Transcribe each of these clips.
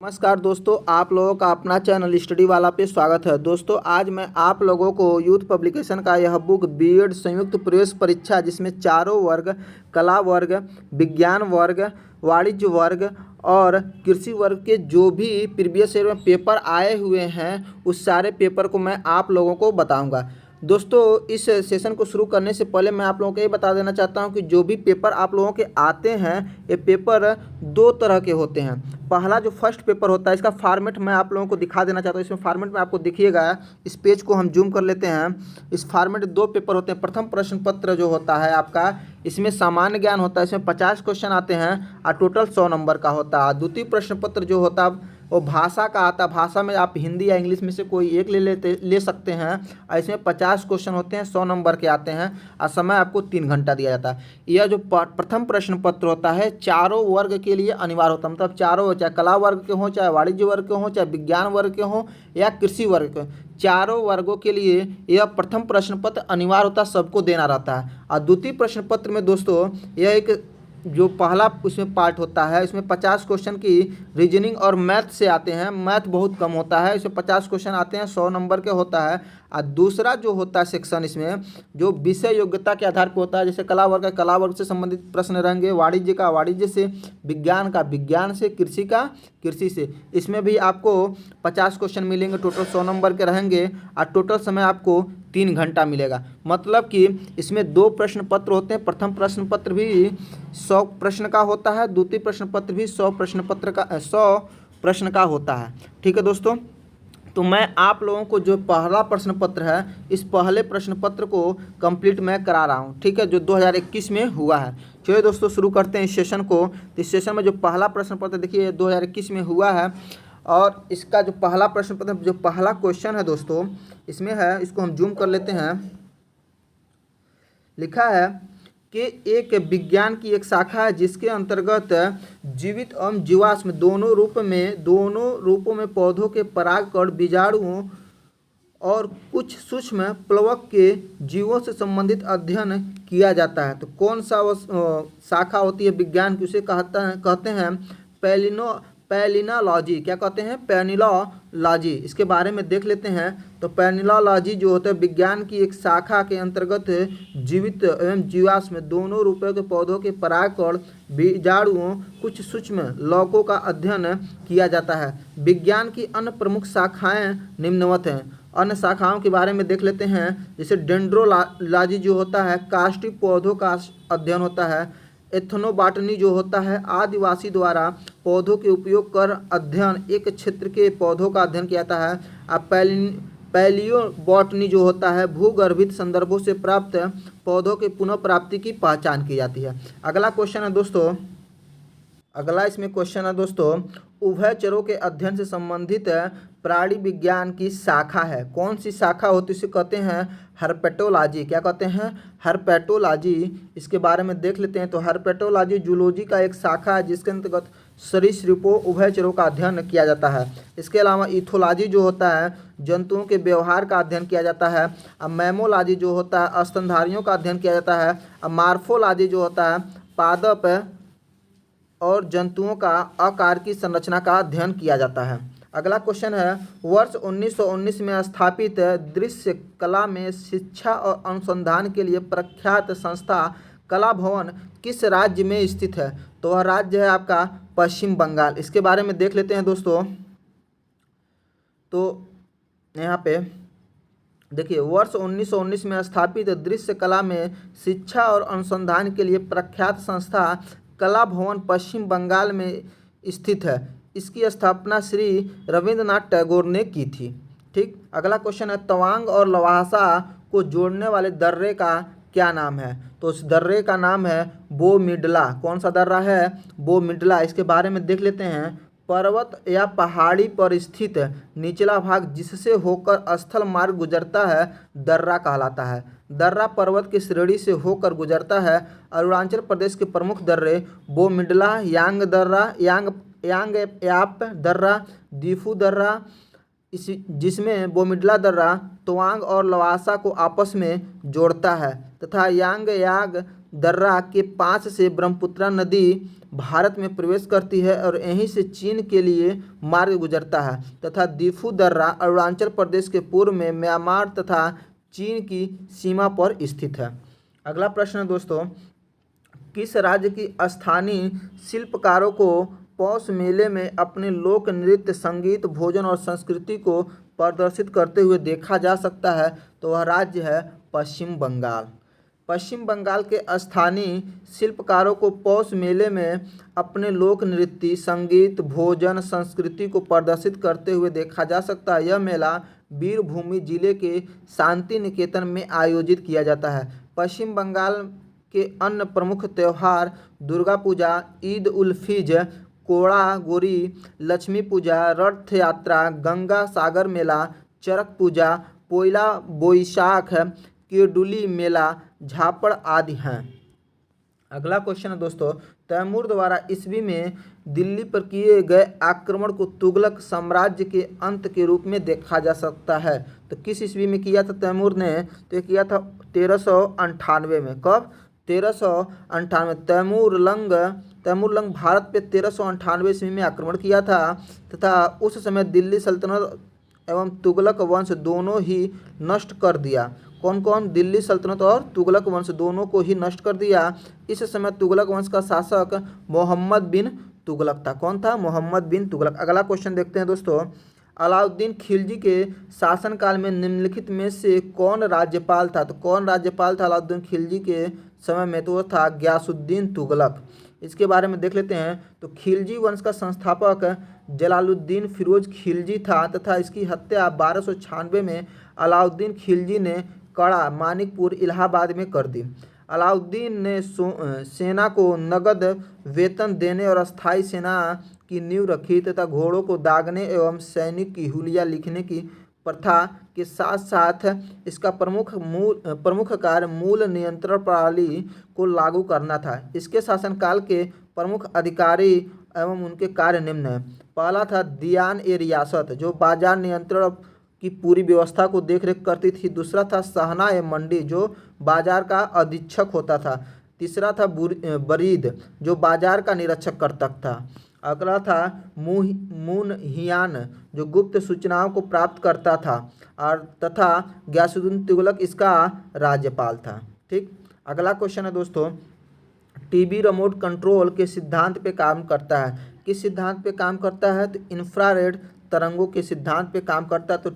नमस्कार दोस्तों, आप लोगों का अपना चैनल स्टडी वाला पे स्वागत है। दोस्तों आज मैं आप लोगों को यूथ पब्लिकेशन का यह बुक बीएड संयुक्त प्रवेश परीक्षा, जिसमें चारों वर्ग, कला वर्ग, विज्ञान वर्ग, वाणिज्य वर्ग और कृषि वर्ग के जो भी प्रीवियस ईयर में पेपर आए हुए हैं उस सारे पेपर को मैं आप लोगों को बताऊंगा। दोस्तों इस सेशन को शुरू करने से पहले मैं आप लोगों को ये बता देना चाहता हूं कि जो भी पेपर आप लोगों के आते हैं ये पेपर दो तरह के होते हैं। पहला जो फर्स्ट पेपर होता है, इसका फॉर्मेट मैं आप लोगों को दिखा देना चाहता हूँ। इसमें फॉर्मेट में आपको दिखिएगा, इस पेज को हम जूम कर लेते हैं। इस फॉर्मेट दो पेपर होते हैं। प्रथम प्रश्न पत्र जो होता है आपका, इसमें सामान्य ज्ञान होता है, इसमें 50 क्वेश्चन आते हैं और टोटल 100 नंबर का होता है। द्वितीय प्रश्न पत्र जो होता है वो भाषा का आता है। भाषा में आप हिंदी या इंग्लिश में से कोई एक ले सकते हैं और इसमें 50 क्वेश्चन होते हैं, 100 नंबर के आते हैं और समय आपको 3 घंटा दिया जाता है। यह जो प्रथम प्रश्न पत्र होता है चारों वर्ग के लिए अनिवार्य होता है। मतलब चारों, चाहे कला वर्ग के हों, चाहे वाणिज्य वर्ग के हों, चाहे विज्ञान वर्ग के हों या कृषि वर्ग के, चारों वर्गों के लिए यह प्रथम प्रश्न पत्र अनिवार्य होता है, सबको देना रहता है। और द्वितीय प्रश्न पत्र में दोस्तों यह एक जो पहला उसमें पार्ट होता है, इसमें 50 क्वेश्चन की रीजनिंग और मैथ से आते हैं। मैथ बहुत कम होता है, इसमें 50 क्वेश्चन आते हैं, 100 नंबर के होता है। और दूसरा जो होता है सेक्शन, इसमें जो विषय योग्यता के आधार पर होता है, जैसे कला वर्ग का कला वर्ग से संबंधित प्रश्न रहेंगे, वाणिज्य का वाणिज्य से, विज्ञान का विज्ञान से, कृषि का कृषि से। इसमें भी आपको 50 क्वेश्चन मिलेंगे, टोटल 100 नंबर के रहेंगे और टोटल समय आपको 3 घंटा मिलेगा। मतलब कि इसमें दो प्रश्न पत्र होते हैं। प्रथम प्रश्न पत्र भी 100 प्रश्न का होता है, द्वितीय प्रश्न पत्र भी 100 प्रश्न का होता है। ठीक है दोस्तों, तो मैं आप लोगों को जो पहला प्रश्न पत्र है, इस पहले प्रश्न पत्र को कंप्लीट मैं करा रहा हूँ। ठीक है, जो 2021 में हुआ है। चलिए दोस्तों शुरू करते हैं इस सेशन को। तो इस सेशन में जो पहला प्रश्न पत्र देखिए 2021 में हुआ है और इसका जो पहला प्रश्न पत्र, जो पहला क्वेश्चन है दोस्तों इसमें है, इसको हम जूम कर लेते हैं। लिखा है कि एक विज्ञान की एक शाखा है जिसके अंतर्गत जीवित एवं जीवाश्म दोनों रूपों में पौधों के परागकण, बीजाणुओं और कुछ सूक्ष्म प्लवक के जीवों से संबंधित अध्ययन किया जाता है। तो कौन सा वो शाखा होती है विज्ञान की, उसे कहते हैं पैलिनोलॉजी। क्या कहते हैं? पैलिनोलॉजी। इसके बारे में देख लेते हैं। तो पैलिनोलॉजी जो होता है विज्ञान की एक शाखा के अंतर्गत जीवित एवं जीवाश्म दोनों रूपों के पौधों के परागकण, बीजाणुओं, कुछ सूक्ष्म लौकों का अध्ययन किया जाता है। विज्ञान की अन्य प्रमुख शाखाएं निम्नवत हैं। अन्य शाखाओं के बारे में देख लेते हैं। जैसे डेंड्रोलॉजी जो होता है काष्ठीय पौधों का अध्ययन होता है। एथनोबॉटनी जो होता है आदिवासी द्वारा पौधों के उपयोग कर अध्ययन, एक क्षेत्र के पौधों का अध्ययन किया जाता है। अब पैलियोबॉटनी जो होता है भूगर्भित संदर्भों से प्राप्त पौधों के पुनः प्राप्ति की पहचान की जाती है। अगला क्वेश्चन है दोस्तों, अगला इसमें क्वेश्चन है दोस्तों, उभयचरों के अध्ययन से संबंधित प्राणी विज्ञान की शाखा है। कौन सी शाखा होती है? इसे कहते हैं हर्पेटोलॉजी। क्या कहते हैं? हर्पेटोलॉजी। इसके बारे में देख लेते हैं। तो हर्पेटोलॉजी जूलॉजी का एक शाखा है जिसके अंतर्गत सरीसृपों, उभयचरों का अध्ययन किया जाता है। इसके अलावा इथोलॉजी जो होता है जंतुओं के व्यवहार का अध्ययन किया जाता है। अब मैमोलॉजी जो होता है स्तनधारियों का अध्ययन किया जाता है। अब मार्फोलॉजी जो होता है पादप और जंतुओं का आकार की संरचना का अध्ययन किया जाता है। अगला क्वेश्चन है, वर्ष 1919 में स्थापित दृश्य कला में शिक्षा और अनुसंधान के लिए प्रख्यात संस्था कला भवन किस राज्य में स्थित है? तो वह राज्य है आपका पश्चिम बंगाल। इसके बारे में देख लेते हैं दोस्तों। तो यहाँ पे देखिए, वर्ष 1919 में स्थापित दृश्य कला में शिक्षा और अनुसंधान के लिए प्रख्यात संस्था कला भवन पश्चिम बंगाल में स्थित है। इसकी स्थापना श्री रविंद्रनाथ टैगोर ने की थी। ठीक, अगला क्वेश्चन है, तवांग और लवासा को जोड़ने वाले दर्रे का क्या नाम है? तो उस दर्रे का नाम है बोमिडला। कौन सा दर्रा है? बोमिडला। इसके बारे में देख लेते हैं। पर्वत या पहाड़ी पर स्थित निचला भाग जिससे होकर स्थल मार्ग गुजरता है दर्रा कहलाता है। दर्रा पर्वत की श्रेणी से होकर गुजरता है। अरुणाचल प्रदेश के प्रमुख दर्रे बोमिडला, यांग दर्रा, यांगयाप दर्रा, दीफू दर्रा, जिसमें बोमिडला दर्रा तवांग और लवासा को आपस में जोड़ता है तथा यांगयाग दर्रा के पास से ब्रह्मपुत्र नदी भारत में प्रवेश करती है और यहीं से चीन के लिए मार्ग गुजरता है तथा दिफू दर्रा अरुणाचल प्रदेश के पूर्व में म्यांमार तथा चीन की सीमा पर स्थित है। अगला प्रश्न दोस्तों, किस राज्य की स्थानीय शिल्पकारों को पौष मेले में अपने लोक नृत्य, संगीत, भोजन और संस्कृति को प्रदर्शित करते हुए देखा जा सकता है? तो वह राज्य है पश्चिम बंगाल। पश्चिम बंगाल के स्थानीय शिल्पकारों को पौष मेले में अपने लोक नृत्य, संगीत, भोजन, संस्कृति को प्रदर्शित करते हुए देखा जा सकता है। यह मेला वीरभूमि जिले के शांति निकेतन में आयोजित किया जाता है। पश्चिम बंगाल के अन्य प्रमुख त्यौहार दुर्गा पूजा, ईद उल फित्र, कोड़ा गोरी, लक्ष्मी पूजा, रथ यात्रा, गंगा सागर मेला, चरक पूजा, पोइला बोईशाख, केडुली मेला, झापड़ आदि हैं। अगला क्वेश्चन है दोस्तों, तैमूर द्वारा ईस्वी में दिल्ली पर किए गए आक्रमण को तुगलक साम्राज्य के अंत के रूप में देखा जा सकता है। तो किस ईस्वी में किया था तैमूर ने? तो ये किया था 1398 में। कब? 1398। तैमूरलंग भारत पे 1398 ईस्वी में आक्रमण किया था तथा उस समय दिल्ली सल्तनत एवं तुगलक वंश दोनों ही नष्ट कर दिया। कौन कौन? दिल्ली सल्तनत और तुगलक वंश दोनों को ही नष्ट कर दिया। इस समय तुगलक वंश का शासक मोहम्मद बिन तुगलक था। कौन था? मोहम्मद बिन तुगलक। अगला क्वेश्चन देखते हैं दोस्तों, अलाउद्दीन खिलजी के शासनकाल में निम्नलिखित में से कौन राज्यपाल था? तो कौन राज्यपाल था अलाउद्दीन खिलजी के समय में? तो वो था गयासुद्दीन तुगलक। इसके बारे में देख लेते हैं। तो खिलजी वंश का संस्थापक जलालुद्दीन फिरोज खिलजी था तथा इसकी हत्या 1296 में अलाउद्दीन खिलजी ने कड़ा, मानिकपुर, इलाहाबाद में कर दी। अलाउद्दीन ने सेना को नगद वेतन देने और अस्थायी सेना की नींव रखी तथा घोड़ों को दागने एवं सैनिक की हुलिया लिखने की प्रथा के साथ साथ इसका प्रमुख कार्य मूल नियंत्रण प्रणाली को लागू करना था। इसके शासनकाल के प्रमुख अधिकारी एवं उनके कार्य निम्न हैं। पहला था दियान ए रियासत, जो बाजार नियंत्रण की पूरी व्यवस्था को देखरेख करती थी। दूसरा था सहना ए मंडी, जो बाजार का अधीक्षक होता था। तीसरा था बरीद, जो बाजार का निरीक्षक करता था। अगला था मुनहियान, जो गुप्त सूचनाओं को प्राप्त करता था और तथा गयासुद्दीन तुगलक इसका राज्यपाल था। ठीक। अगला क्वेश्चन है दोस्तों, टीवी रिमोट कंट्रोल के सिद्धांत पे काम करता है। किस सिद्धांत पे काम करता है? तो इंफ्रारेड तरंगों के सिद्धांत पे काम करता है। तो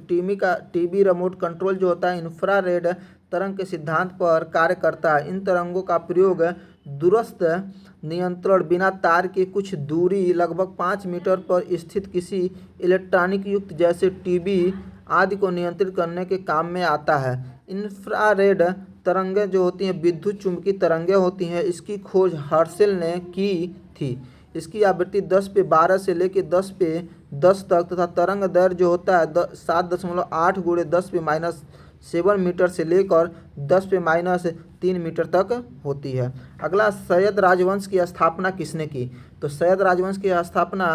टीवी रिमोट कंट्रोल जो होता है इंफ्रारेड तरंग के सिद्धांत पर कार्य करता है। इन तरंगों का प्रयोग दूरस्थ नियंत्रण बिना तार के कुछ दूरी लगभग 5 मीटर पर स्थित किसी इलेक्ट्रॉनिक युक्त जैसे टीवी आदि को नियंत्रित करने के काम में आता है। इंफ्रारेड तरंगें जो होती हैं विद्युत चुंबकीय तरंगें होती हैं। इसकी खोज हर्शेल ने की थी। इसकी आवृत्ति 10 पे 12 से लेकर 10 पे 10 तक तथा तरंग दैर्घ्य जो होता है 7.8 × 10⁻7 मीटर से लेकर 10⁻3 मीटर तक होती है। अगला, सैयद राजवंश की स्थापना किसने की? तो सैयद राजवंश की स्थापना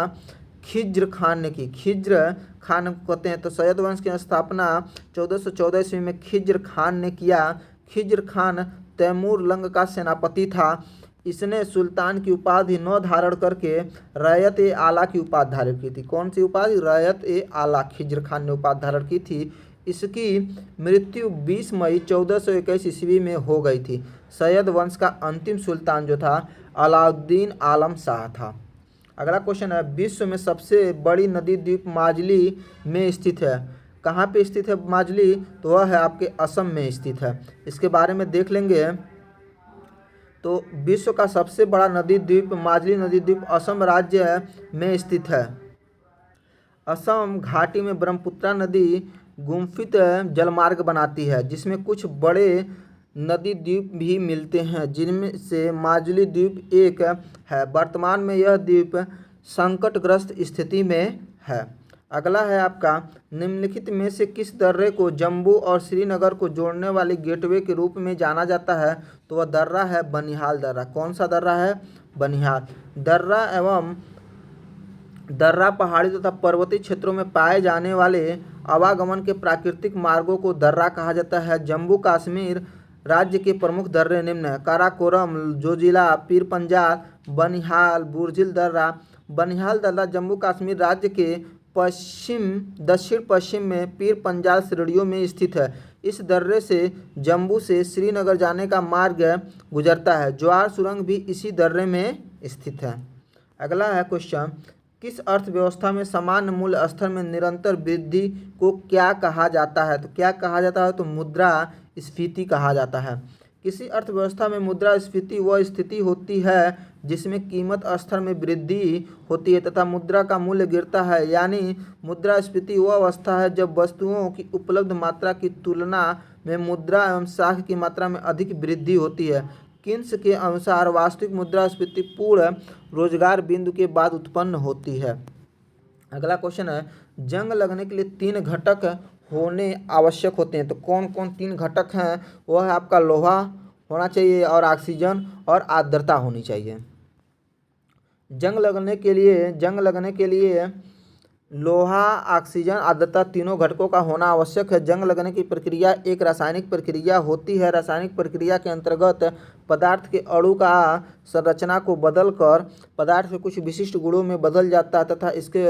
खिज्र खान ने की। खिज्र खान कहते हैं। तो सैयद वंश की स्थापना 1414 ईस्वी में खिज्र खान ने किया। खिज्र खान तैमूरलंग का सेनापति था। इसने सुल्तान की उपाधि न धारण करके रैयत ए आला की उपाधि धारण की थी। कौन सी उपाधि? रैयत ए आला खिज्र खान ने उपाधि धारण की थी। इसकी मृत्यु 20 मई 1421 ईस्वी में हो गई थी। सैयद वंश का अंतिम सुल्तान जो था अलाउद्दीन आलम शाह था। अगला क्वेश्चन है, विश्व में सबसे बड़ी नदी द्वीप माजुली में स्थित है। कहाँ पे स्थित है माजुली? तो वह है आपके असम में स्थित है। इसके बारे में देख लेंगे। तो विश्व का सबसे बड़ा नदी द्वीप माजुली नदी द्वीप असम राज्य में स्थित है। असम घाटी में ब्रह्मपुत्रा नदी गुम्फित जलमार्ग बनाती है, जिसमें कुछ बड़े नदी द्वीप भी मिलते हैं, जिनमें से माजुली द्वीप एक है। वर्तमान में यह द्वीप संकटग्रस्त स्थिति में है। अगला है आपका, निम्नलिखित में से किस दर्रे को जम्मू और श्रीनगर को जोड़ने वाले गेटवे के रूप में जाना जाता है? तो वह दर्रा है बनिहाल दर्रा। कौन सा दर्रा है? बनिहाल दर्रा। एवं दर्रा पहाड़ी तथा पर्वतीय क्षेत्रों में पाए जाने वाले आवागमन के प्राकृतिक मार्गों को दर्रा कहा जाता है। जम्मू कश्मीर राज्य के प्रमुख दर्रे निम्न हैं: काराकोरम, जोजिला, पीर पंजाल, बनिहाल बुर्जिल दर्रा। बनिहाल दर्रा जम्मू कश्मीर राज्य के दक्षिण पश्चिम में पीर पंजाल श्रेणियों में स्थित है। इस दर्रे से जम्मू से श्रीनगर जाने का मार्ग गुजरता है। ज्वार सुरंग भी इसी दर्रे में स्थित है। अगला है क्वेश्चन, किस अर्थव्यवस्था में सामान्य मूल्य स्तर में निरंतर वृद्धि को क्या कहा जाता है? तो क्या कहा जाता है? तो मुद्रास्फीति कहा जाता है। किसी अर्थव्यवस्था में मुद्रास्फीति वह स्थिति होती है जिसमें कीमत स्तर में वृद्धि होती है तथा मुद्रा का मूल्य गिरता है। यानी मुद्रास्फीति वह अवस्था है जब वस्तुओं की उपलब्ध मात्रा की तुलना में मुद्रा एवं साख की मात्रा में अधिक वृद्धि होती है। किन्स के अनुसार वास्तविक मुद्रास्फीति पूर्ण रोजगार बिंदु के बाद उत्पन्न होती है। अगला क्वेश्चन है, जंग लगने के लिए 3 घटक होने आवश्यक होते हैं। तो कौन कौन 3 घटक हैं? वह है आपका लोहा होना चाहिए और ऑक्सीजन और आर्द्रता होनी चाहिए। जंग लगने के लिए लोहा, ऑक्सीजन, आर्द्रता तीनों घटकों का होना आवश्यक है। जंग लगने की प्रक्रिया एक रासायनिक प्रक्रिया होती है। रासायनिक प्रक्रिया के अंतर्गत पदार्थ के अणु का संरचना को बदलकर पदार्थ के कुछ विशिष्ट गुणों में बदल जाता है तथा इसके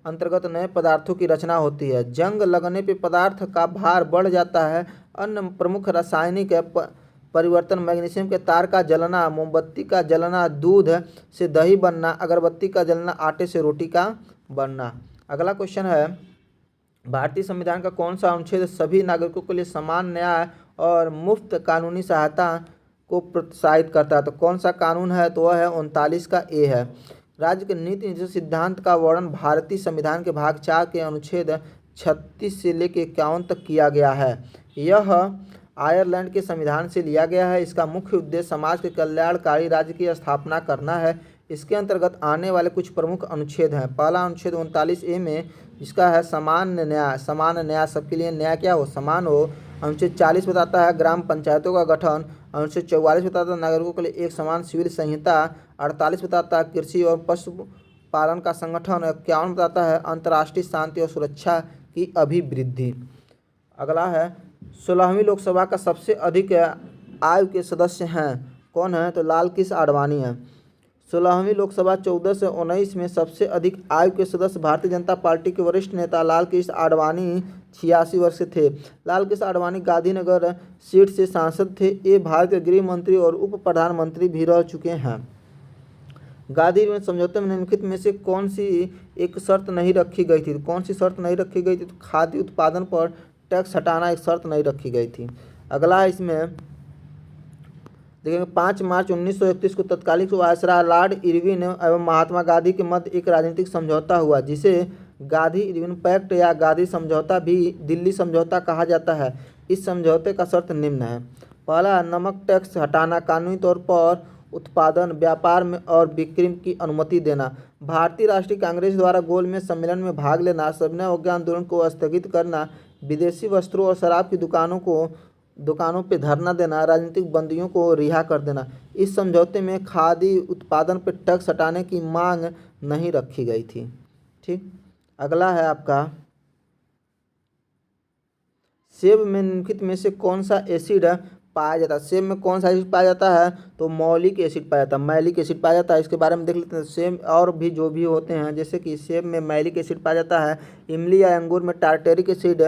अंतर्गत नए पदार्थों की रचना होती है। जंग लगने पर पदार्थ का भार बढ़ जाता है। अन्य प्रमुख रासायनिक परिवर्तन मैग्नीशियम के तार का जलना, मोमबत्ती का जलना, दूध से दही बनना, अगरबत्ती का जलना, आटे से रोटी का बनना। अगला क्वेश्चन है, भारतीय संविधान का कौन सा अनुच्छेद सभी नागरिकों के लिए समान न्याय और मुफ्त कानूनी सहायता को प्रोत्साहित करता है? तो कौन सा कानून है? तो वह है 39 का ए है। राज्य के नीति निर्देश सिद्धांत का वर्णन भारतीय संविधान के भाग 4 के अनुच्छेद 36 से लेकर 51 तक किया गया है। यह आयरलैंड के संविधान से लिया गया है। इसका मुख्य उद्देश्य समाज के कल्याणकारी राज्य की स्थापना करना है। इसके अंतर्गत आने वाले कुछ प्रमुख अनुच्छेद हैं। पहला अनुच्छेद 39 ए में जिसका है सामान्य न्याय। सामान्य न्याय, सबके लिए न्याय क्या हो? समान हो। अनुच्छेद 40 बताता है ग्राम पंचायतों का गठन। अनुच्छेद 44 बताता है नागरिकों के लिए एक समान सिविल संहिता। 48 बताता है कृषि और पशुपालन का संगठन। 51 बताता है अंतर्राष्ट्रीय शांति और सुरक्षा की अभिवृद्धि। अगला है 16वीं लोकसभा का सबसे अधिक आयु के सदस्य हैं। कौन है? तो लाल कृष्ण आडवाणी है। 16वीं लोकसभा 14 से 19 में सबसे अधिक आयु के सदस्य भारतीय जनता पार्टी के वरिष्ठ नेता लाल कृष्ण आडवाणी 86 वर्ष के थे। लाल कृष्ण आडवाणी गांधीनगर सीट से सांसद थे। ये भारत के गृह मंत्री और उप प्रधानमंत्री भी रह चुके हैं। गांधी समझौते में निम्नलिखित में से कौन सी एक शर्त नहीं रखी गई थी? कौन सी शर्त नहीं रखी गई थी? तो खाद्य उत्पादन पर टैक्स हटाना एक शर्त नहीं रखी गई थी। अगला है इसमें देखेंगे 5 मार्च 1931 को तत्कालीन वायसराय लॉर्ड इरविन एवं महात्मा गांधी के मध्य एक राजनीतिक समझौता हुआ जिसे गांधी इरविन पैक्ट या गांधी समझौता भी दिल्ली समझौता कहा जाता है। इस समझौते का शर्त निम्न है। पहला, नमक टैक्स हटाना। कानूनी तौर पर उत्पादन, व्यापार में और बिक्री की अनुमति देना। भारतीय राष्ट्रीय कांग्रेस द्वारा गोलमेज सम्मेलन में भाग लेना। सविनय अवज्ञा आंदोलन को स्थगित करना। विदेशी वस्त्रों और शराब की दुकानों पे धरना देना। राजनीतिक बंदियों को रिहा कर देना। इस समझौते में खादी उत्पादन पर टैक्स हटाने की मांग नहीं रखी गई थी। ठीक। अगला है आपका, सेब में निम्नलिखित में से कौन सा एसिड पाया जाता है? सेब में कौन सा एसिड पाया जाता है? तो मौलिक एसिड पाया जाता है, मैलिक एसिड पाया जाता है। इसके बारे में देख लेते हैं। सेब और भी जो भी होते हैं, जैसे कि सेब में मैलिक एसिड पाया जाता है। इमली या अंगूर में टार्टेरिक एसिड।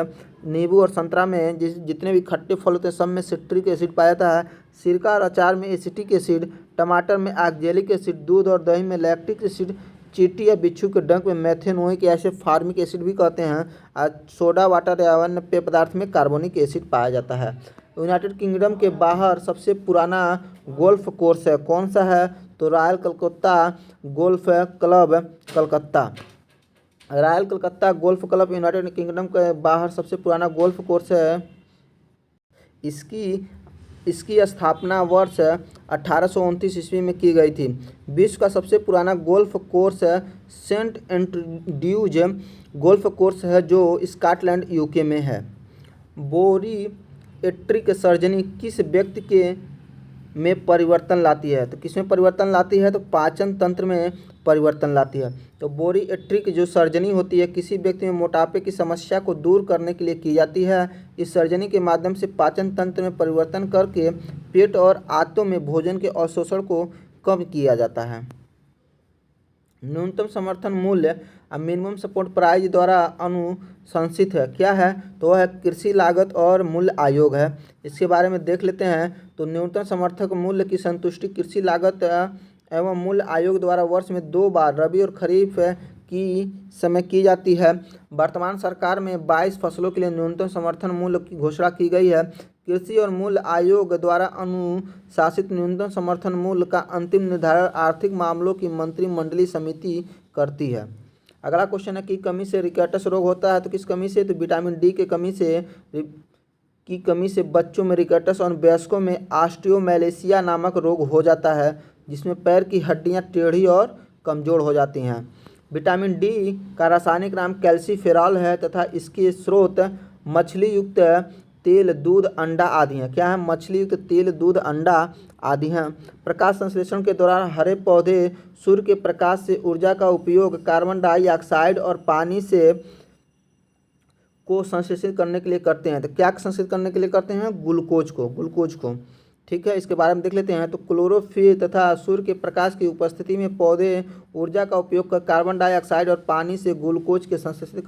नींबू और संतरा में जितने भी खट्टे फल होते हैं सब में सिट्रिक एसिड पाया जाता है। सिरका और अचार में एसिटिक एसिड। टमाटर में ऑक्जेलिक एसिड। दूध और दही में लैक्टिक एसिड। चींटी या बिच्छू के डंक में मेथेनोइक एसिड, फार्मिक एसिड भी कहते हैं। सोडा वाटर या अन्य पेय पदार्थ में कार्बोनिक एसिड पाया जाता है। यूनाइटेड किंगडम के बाहर सबसे पुराना गोल्फ कोर्स है। कौन सा है? तो royal Calcutta golf club, Calcutta. Royal Calcutta golf club United kingdom के बाहर सबसे पुराना गोल्फ कोर्स है। इसकी स्थापना वर्ष 1829 ईस्वी में की गई थी। विश्व का सबसे पुराना golf course saint Andrews golf course है जो स्कॉटलैंड यूके में है। बोरिएट्रिक सर्जरी किस व्यक्ति के में परिवर्तन लाती है? तो किसमें परिवर्तन लाती है? तो पाचन तंत्र में परिवर्तन लाती है। तो बोरिएट्रिक जो सर्जरी होती है किसी व्यक्ति में मोटापे की समस्या को दूर करने के लिए की जाती है। इस सर्जरी के माध्यम से पाचन तंत्र में परिवर्तन करके पेट और आंतों में भोजन के अवशोषण को कम किया जाता है। न्यूनतम समर्थन मूल्य मिनिमम सपोर्ट प्राइस द्वारा अनुशंसित है क्या है, तो वह है कृषि लागत और मूल्य आयोग है। इसके बारे में देख लेते हैं। तो न्यूनतम समर्थक मूल्य की संतुष्टि कृषि लागत एवं मूल्य आयोग द्वारा वर्ष में 2 बार रबी और खरीफ की समय की जाती है। वर्तमान सरकार में 22 फसलों के लिए न्यूनतम समर्थन मूल्य की घोषणा की गई है। कृषि और मूल्य आयोग द्वारा अनुशासित न्यूनतम समर्थन मूल्य का अंतिम निर्धारण आर्थिक मामलों की मंत्रिमंडलीय समिति करती है। अगला क्वेश्चन है कि कमी से रिकेटस रोग होता है तो किस कमी से, तो विटामिन डी की कमी से बच्चों में रिकेटस और वयस्कों में ऑस्टियोमैलेशिया नामक रोग हो जाता है, जिसमें पैर की हड्डियां टेढ़ी और कमजोर हो जाती हैं। विटामिन डी का रासायनिक नाम कैल्सीफेरॉल है तथा इसके स्रोत मछली युक्त तेल, दूध, अंडा आदि हैं। क्या है, मछली युक्त तेल, दूध, अंडा आदि हैं। प्रकाश संश्लेषण के दौरान हरे पौधे सूर्य के प्रकाश से ऊर्जा का उपयोग कार्बन डाइऑक्साइड और पानी से को संश्लेषित करने के लिए करते हैं। तो क्या संश्लेषित करने के लिए करते हैं, ग्लूकोज को। ठीक है, इसके बारे में देख लेते हैं। तो क्लोरोफिल तथा सूर्य के प्रकाश की उपस्थिति में पौधे ऊर्जा का उपयोग कर कार्बन डाइऑक्साइड और पानी से ग्लूकोज के संश्लेषित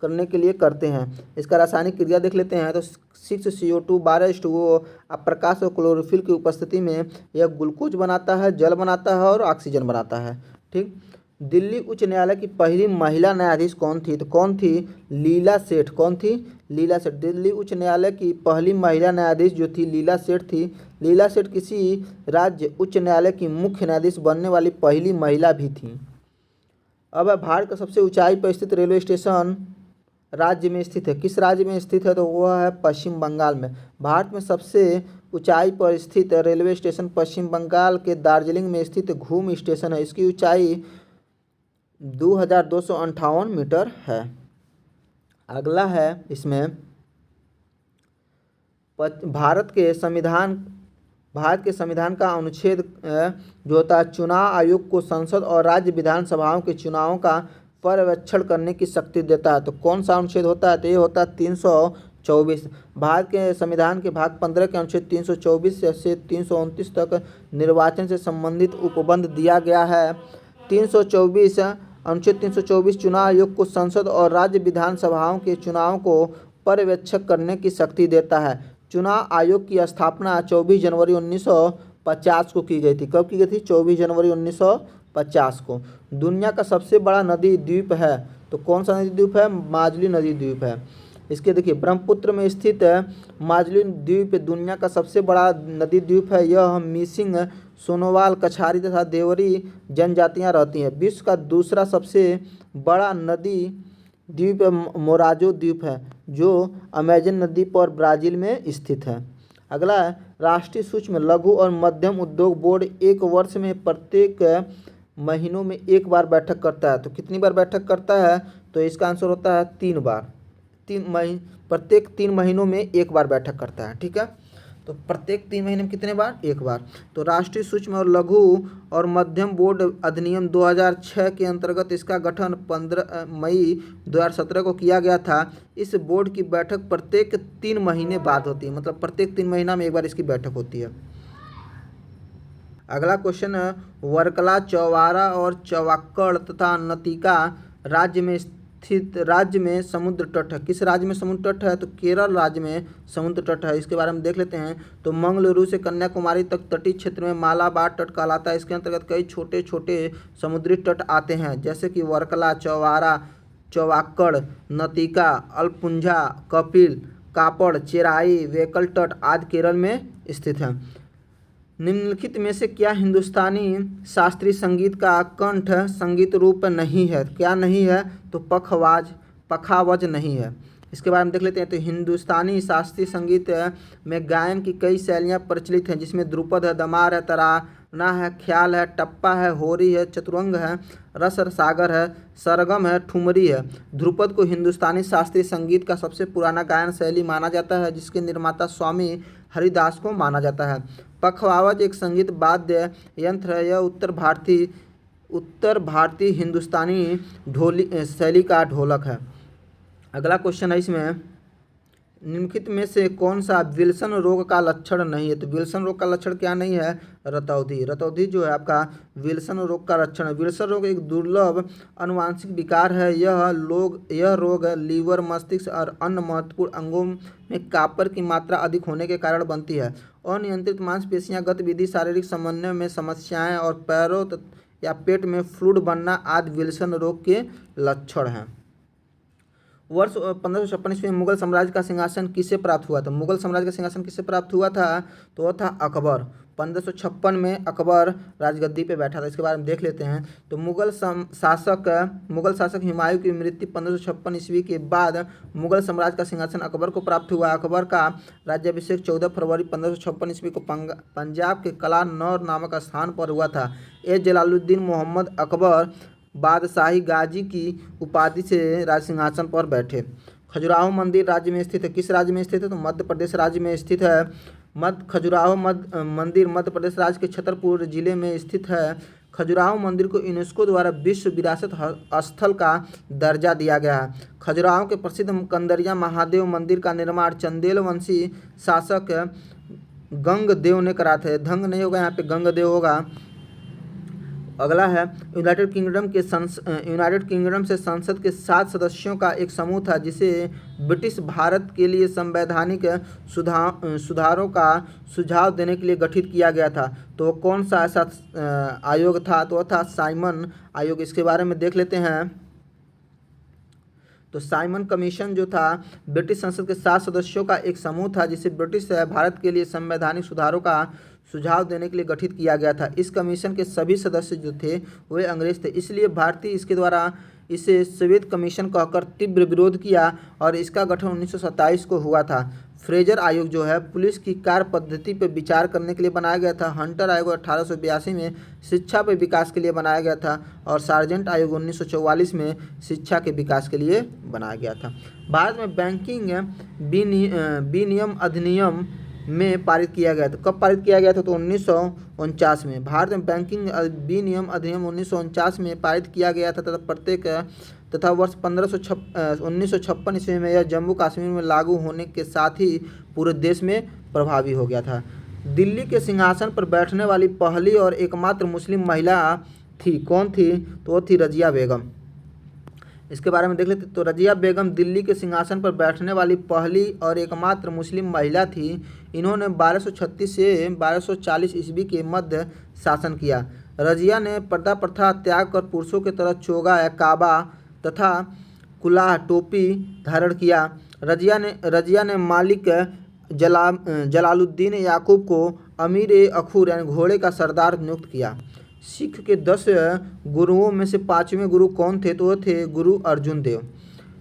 करने के लिए करते हैं। इसका रासायनिक क्रिया देख लेते हैं। तो 6CO2 12:2 अब प्रकाश और क्लोरोफिल की उपस्थिति में यह ग्लूकोज बनाता है, जल बनाता है और ऑक्सीजन बनाता है। ठीक। दिल्ली उच्च न्यायालय की पहली महिला न्यायाधीश कौन थी, तो कौन थी, लीला सेठ। कौन थी, लीला सेठ। दिल्ली उच्च न्यायालय की पहली महिला न्यायाधीश जो थी लीला सेठ थी। लीला सेठ किसी राज्य उच्च न्यायालय की मुख्य न्यायाधीश बनने वाली पहली महिला भी थी। अब भारत का सबसे ऊंचाई पर स्थित रेलवे स्टेशन राज्य में स्थित है, किस राज्य में स्थित है, तो वह है पश्चिम बंगाल में। भारत में सबसे ऊंचाई पर स्थित रेलवे स्टेशन पश्चिम बंगाल के दार्जिलिंग में स्थित घूम स्टेशन है। इसकी ऊंचाई 2258 मीटर है। अगला है इसमें भारत के संविधान का अनुच्छेद जो होता है, चुनाव आयोग को संसद और राज्य विधानसभाओं के चुनावों का पर्यवेक्षण करने की शक्ति देता है। तो कौन सा अनुच्छेद होता है, तो ये होता है 324। भारत के संविधान के भाग 15 के अनुच्छेद 324 से 329 तक निर्वाचन से संबंधित उपबंध दिया गया है। 324 अनुच्छेद 324 चुनाव आयोग को संसद और राज्य विधानसभाओं के चुनाव को पर्यवेक्षक करने की शक्ति देता है। चुनाव आयोग की स्थापना 24 जनवरी 1950 को की गई थी। कब की गई थी, 24 जनवरी 1950 को। दुनिया का सबसे बड़ा नदी द्वीप है, तो कौन सा नदी द्वीप है, माजुली नदी द्वीप है। इसके देखिए ब्रह्मपुत्र में स्थित माजुली द्वीप दुनिया का सबसे बड़ा नदी द्वीप है। यह मिसिंग, सोनोवाल, कछारी तथा देवरी जनजातियां रहती हैं। विश्व का दूसरा सबसे बड़ा नदी द्वीप मोराजो द्वीप है, जो अमेजन नदी पर ब्राज़ील में स्थित है। अगला है राष्ट्रीय सूक्ष्म लघु और मध्यम उद्योग बोर्ड एक वर्ष में प्रत्येक महीनों में एक बार बैठक करता है। तो कितनी बार बैठक करता है, तो इसका आंसर होता है 3 बार। प्रत्येक 3 महीनों में एक बार बैठक करता है। ठीक है, तो प्रत्येक 3 महीने में कितने बार, एक बार। तो राष्ट्रीय सूक्ष्म और लघु और मध्यम बोर्ड अधिनियम 2006 के अंतर्गत इसका गठन 15 मई 2017 को किया गया था। इस बोर्ड की बैठक प्रत्येक 3 महीने बाद होती है, मतलब प्रत्येक 3 महीना में एक बार इसकी बैठक होती है। अगला क्वेश्चन है, वर्कला, चौवारा और चौवाक्कड़ तथा नतिका राज्य में समुद्र तट है। किस राज्य में समुद्र तट है, तो केरल राज्य में समुद्र तट है। इसके बारे में देख लेते हैं। तो मंगलुरु से कन्याकुमारी तक तटीय क्षेत्र में मालाबार तट कहलाता है। इसके अंतर्गत कई छोटे छोटे समुद्री तट आते हैं, जैसे कि वर्कला, चौवारा, चौवाक्कड़, नतिका, अलपुंझा, कपिल, कापड़, चेराई, वेकल तट आदि केरल में स्थित हैं। निम्नलिखित में से क्या हिंदुस्तानी शास्त्रीय संगीत का कंठ संगीत रूप नहीं है, क्या नहीं है, तो पखावज नहीं है। इसके बारे में देख लेते हैं। तो हिंदुस्तानी शास्त्रीय संगीत में गायन की कई शैलियाँ प्रचलित हैं, जिसमें ध्रुपद है, दमार है, तराना है, ख्याल है, टप्पा है, होरी है, चतुरंग है, रस सागर है, सरगम है, ठुमरी है। ध्रुपद को हिंदुस्तानी शास्त्रीय संगीत का सबसे पुराना गायन शैली माना जाता है, जिसके निर्माता स्वामी हरिदास को माना जाता है। पखवावज एक संगीत वाद्य यंत्र है। यह उत्तर भारतीय हिंदुस्तानी ढोली शैली का ढोलक है। अगला क्वेश्चन है इसमें, निम्नलिखित में से कौन सा विल्सन रोग का लक्षण नहीं है? तो विल्सन रोग का लक्षण क्या नहीं है? रतौंधी। रतौंधी जो है आपका विल्सन रोग का लक्षण है। विल्सन रोग एक दुर्लभ अनुवांशिक विकार है। यह रोग लीवर, मस्तिष्क और अन्य महत्वपूर्ण अंगों में कॉपर की मात्रा अधिक होने के कारण बनती है। अनियंत्रित मांसपेशियां गतिविधि, शारीरिक समन्वय में समस्याएं और पैरों या पेट में फ्लूइड बनना आदि विल्सन रोग के लक्षण हैं। वर्ष 1556 ईस्वी में मुगल साम्राज्य का सिंहासन किसे प्राप्त हुआ था? मुगल साम्राज्य का सिंहासन किसे प्राप्त हुआ था? तो वह था अकबर। 1556 में अकबर राजगद्दी पे बैठा था। इसके बारे में देख लेते हैं। तो मुगल शासक हुमायूं की मृत्यु 1556 ईस्वी के बाद मुगल साम्राज्य का सिंहासन अकबर को प्राप्त हुआ। अकबर का राज्याभिषेक 14 फरवरी 1556 ईस्वी को पंजाब के कलानौर नामक स्थान पर हुआ था। जलालुद्दीन मोहम्मद अकबर बादशाही गाजी की उपाधि से राज सिंहासन पर बैठे। खजुराहो मंदिर राज्य में स्थित है। किस राज्य में स्थित है? तो मध्य प्रदेश राज्य में स्थित है। खजुराहो मंदिर मध्य प्रदेश राज्य के छतरपुर जिले में स्थित है। खजुराहो मंदिर को यूनेस्को द्वारा विश्व विरासत स्थल का दर्जा दिया गया है। खजुराहो के प्रसिद्ध कंदरिया महादेव मंदिर का निर्माण चंदेल वंशी शासक गंगदेव ने करा था। धंग नहीं होगा, यहाँ पे गंगदेव होगा। अगला है यूनाइटेड किंगडम से संसद के 7 सदस्यों का एक समूह था जिसे ब्रिटिश भारत के लिए संवैधानिक सुधारों का सुझाव देने के लिए गठित किया गया था। तो कौन सा ऐसा आयोग था? तो वह था साइमन आयोग। इसके बारे में देख लेते हैं। तो साइमन कमीशन जो था ब्रिटिश संसद के 7 सदस्यों का एक समूह था जिसे ब्रिटिश भारत के लिए संवैधानिक सुधारों का सुझाव देने के लिए गठित किया गया था। इस कमीशन के सभी सदस्य जो थे वे अंग्रेज थे, इसलिए भारतीय इसके द्वारा इसे श्वेत कमीशन कहकर तीव्र विरोध किया और इसका गठन 1927 को हुआ था। फ्रेजर आयोग जो है पुलिस की कार्य पद्धति पर विचार करने के लिए बनाया गया था। हंटर आयोग 1882 में शिक्षा पर विकास के लिए बनाया गया था और सार्जेंट आयोग 1944 में शिक्षा के विकास के लिए बनाया गया था। भारत में बैंकिंग विनियम अधिनियम में पारित किया गया था। कब पारित किया गया था? तो 1949 में। भारत में बैंकिंग विनियम अधिनियम 1949 में पारित किया गया था तथा वर्ष 1956 ईस्वी में यह जम्मू कश्मीर में लागू होने के साथ ही पूरे देश में प्रभावी हो गया था। दिल्ली के सिंहासन पर बैठने वाली पहली और एकमात्र मुस्लिम महिला थी। कौन थी? तो वो थी रजिया बेगम। इसके बारे में देख लेते। तो रजिया बेगम दिल्ली के सिंहासन पर बैठने वाली पहली और एकमात्र मुस्लिम महिला थी। इन्होंने 1236 से 1240 ईस्वी के मध्य शासन किया। रजिया ने पर्दा प्रथा त्याग कर पुरुषों की तरह चोगा या काबा तथा कुलाह टोपी धारण किया। रजिया ने मालिक जलालुद्दीन याकूब को अमीर अखूर यानी घोड़े का सरदार नियुक्त किया। सिख के 10 गुरुओं में से 5वें गुरु कौन थे? तो वो थे गुरु अर्जुन देव।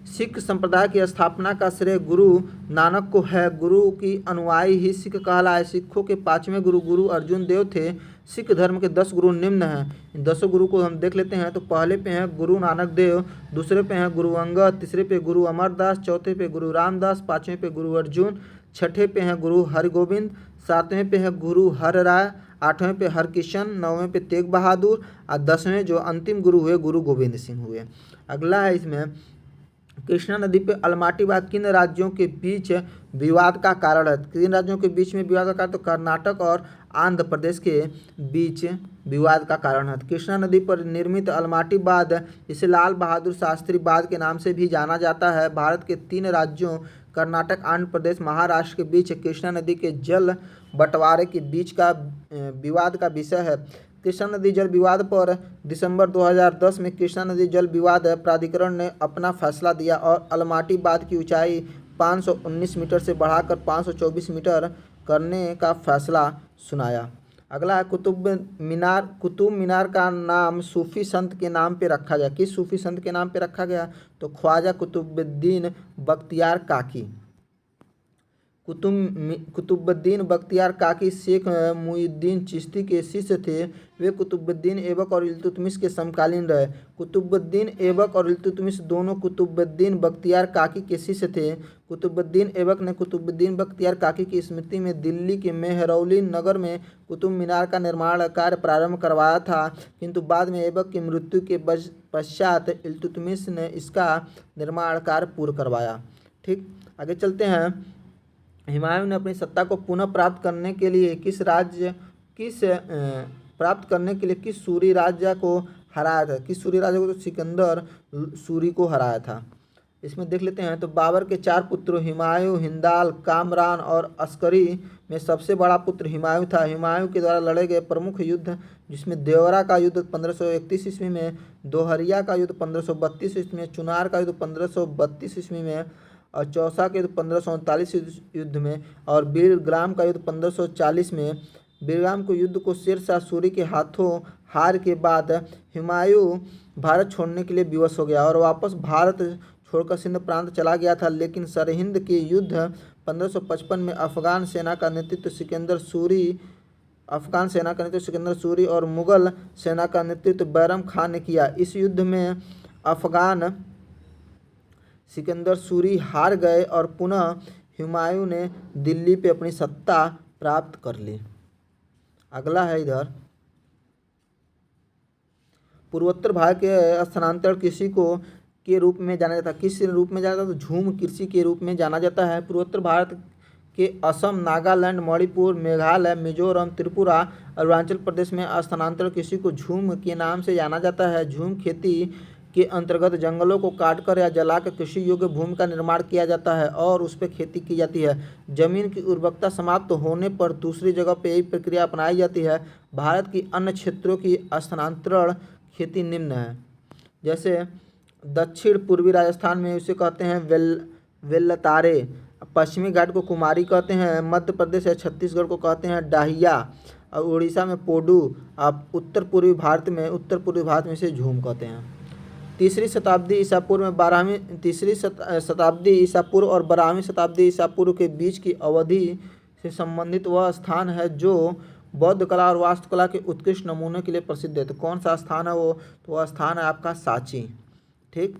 सिख संप्रदाय की स्थापना का श्रेय गुरु नानक को है। गुरु की अनुयायी ही सिख कहलाए। सिखों के 5वें गुरु गुरु अर्जुन देव थे। सिख धर्म के 10 गुरु निम्न हैं। इन 10 गुरु को हम देख लेते हैं। तो पहले पे हैं गुरु नानक देव, दूसरे पे हैं गुरु अंगद, तीसरे पे गुरु अमरदास, चौथे पे गुरु रामदास, 5वें पे गुरु अर्जुन, 6ठे पे हैं गुरु हरगोविंद, 7वें पे है गुरु हरराय, 8वें पे हरकिशन, 9वें पे तेग बहादुर और 10वें जो अंतिम गुरु हुए गुरु गोविंद सिंह हुए। अगला है इसमें कृष्णा नदी पे अलमाटी बाग किन राज्यों के बीच विवाद का कारण है? किन राज्यों के बीच में विवाद का कारण? तो कर्नाटक और आंध्र प्रदेश के बीच विवाद का कारण है। कृष्णा नदी पर निर्मित अलमाटी बांध इसे लाल बहादुर शास्त्री बांध के नाम से भी जाना जाता है। भारत के 3 राज्यों कर्नाटक, आंध्र प्रदेश, महाराष्ट्र के बीच कृष्णा नदी के जल बंटवारे के बीच का विवाद का विषय है। कृष्णा नदी जल विवाद पर दिसंबर 2010 में कृष्णा नदी जल विवाद प्राधिकरण ने अपना फैसला दिया और अलमाटी बांध की ऊंचाई 519 मीटर से बढ़ाकर 524 मीटर करने का फैसला सुनाया। अगला है कुतुब मीनार का नाम सूफी संत के नाम पे रखा गया। किस सूफी संत के नाम पे रखा गया? तो ख्वाजा कुतुबुद्दीन बख्तियार काकी। कुतुबुद्दीन बख्तियार काकी शेख मुईउद्दीन चिश्ती के शिष्य थे। वे कुतुबुद्दीन ऐबक और इल्तुतमिश के समकालीन रहे। कुतुबुद्दीन ऐबक और इल्तुतमिश दोनों कुतुबुद्दीन बख्तियार काकी के शिष्य थे। कुतुबुद्दीन ऐबक ने कुतुबुद्दीन बख्तियार काकी की स्मृति में दिल्ली के मेहरौली नगर में कुतुब मीनार का निर्माण कार्य प्रारंभ करवाया था, किंतु बाद में ऐबक की मृत्यु के पश्चात इल्तुतमिश ने इसका निर्माण कार्य पूर्ण करवाया। ठीक, आगे चलते हैं। हुमायूं ने अपनी सत्ता को पुनः प्राप्त करने के लिए किस सूरी राज्य को हराया था? किस सूरी राज्य को? तो सिकंदर सूरी को हराया था। इसमें देख लेते हैं। तो बाबर के 4 पुत्रों हुमायूं, हिंदाल, कामरान और अस्करी में सबसे बड़ा पुत्र हुमायूं था। हुमायूं के द्वारा लड़े गए प्रमुख युद्ध, जिसमें देवरा का युद्ध 1531 ईस्वी में, दोहरिया का युद्ध 1532 ईस्वी में, चुनार का युद्ध 1532 ईस्वी में और चौसा के युद्ध 1539 युद्ध में और बीरग्राम का युद्ध 1540 में। बीरग्राम को युद्ध को शेर शाह सूरी के हाथों हार के बाद हुमायूं भारत छोड़ने के लिए विवश हो गया और वापस भारत छोड़कर सिंध प्रांत चला गया था। लेकिन सरहिंद के युद्ध 1555 में अफगान सेना का नेतृत्व सिकंदर सूरी और मुगल सेना का नेतृत्व बैरम खान ने किया। इस युद्ध में अफगान सिकंदर सूरी हार गए और पुनः हुमायूं ने दिल्ली पे अपनी सत्ता प्राप्त कर ली। अगला है इधर, पूर्वोत्तर भारत के स्थानांतरण कृषि को के रूप में जाना जाता है। किस रूप में जाना जाता है? तो झूम कृषि के रूप में जाना जाता है। पूर्वोत्तर भारत के असम, नागालैंड, मणिपुर, मेघालय, मिजोरम, त्रिपुरा, अरुणाचल प्रदेश में स्थानांतरण कृषि को झूम के नाम से जाना जाता है। झूम खेती के अंतर्गत जंगलों को काटकर या जलाकर कृषि योग्य भूमि का निर्माण किया जाता है और उस पर खेती की जाती है। जमीन की उर्वरकता समाप्त होने पर दूसरी जगह पर यही प्रक्रिया अपनाई जाती है। भारत की अन्य क्षेत्रों की स्थानांतरण खेती निम्न है, जैसे दक्षिण पूर्वी राजस्थान में उसे कहते हैं वेल्लतारे, पश्चिमी घाट को कुमारी कहते हैं, मध्य प्रदेश या छत्तीसगढ़ को कहते हैं डाहिया और उड़ीसा में पोडू। आप उत्तर पूर्वी भारत में इसे झूम कहते हैं। तीसरी शताब्दी ईसा पूर्व और 12वीं शताब्दी ईसा पूर्व के बीच की अवधि से संबंधित वह स्थान है जो बौद्ध कला और वास्तुकला के उत्कृष्ट नमूने के लिए प्रसिद्ध है। तो कौन सा स्थान है वो? तो वह स्थान है आपका सांची। ठीक,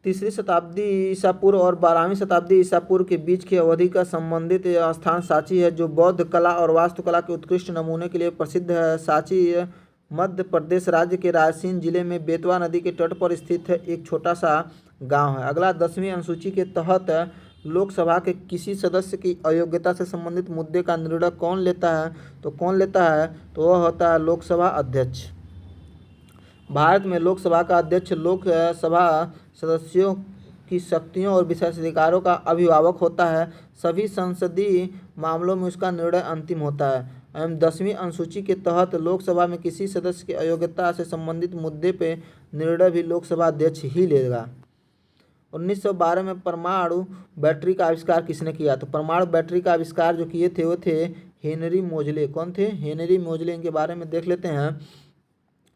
तीसरी शताब्दी ईसा पूर्व और 12वीं शताब्दी ईसा पूर्व के बीच की अवधि का संबंधित स्थान सांची है, जो बौद्ध कला और वास्तुकला के उत्कृष्ट नमूने के लिए प्रसिद्ध है। सांची मध्य प्रदेश राज्य के रायसेन जिले में बेतवा नदी के तट पर स्थित है एक छोटा सा गांव है। अगला, 10वीं अनुसूची के तहत लोकसभा के किसी सदस्य की अयोग्यता से संबंधित मुद्दे का निर्णय कौन लेता है? तो वह होता है लोकसभा अध्यक्ष। भारत में लोकसभा का अध्यक्ष लोकसभा सदस्यों की शक्तियों और विशेषाधिकारों का अभिभावक होता है। सभी संसदीय मामलों में उसका निर्णय अंतिम होता है। एवं 10वीं अनुसूची के तहत लोकसभा में किसी सदस्य की अयोग्यता से संबंधित मुद्दे पे निर्णय भी लोकसभा अध्यक्ष ही लेगा। 1912 में परमाणु बैटरी का आविष्कार किसने किया? तो परमाणु बैटरी का आविष्कार जो किए थे वो थे हेनरी मोजले। कौन थे? हेनरी मोजले। इनके बारे में देख लेते हैं।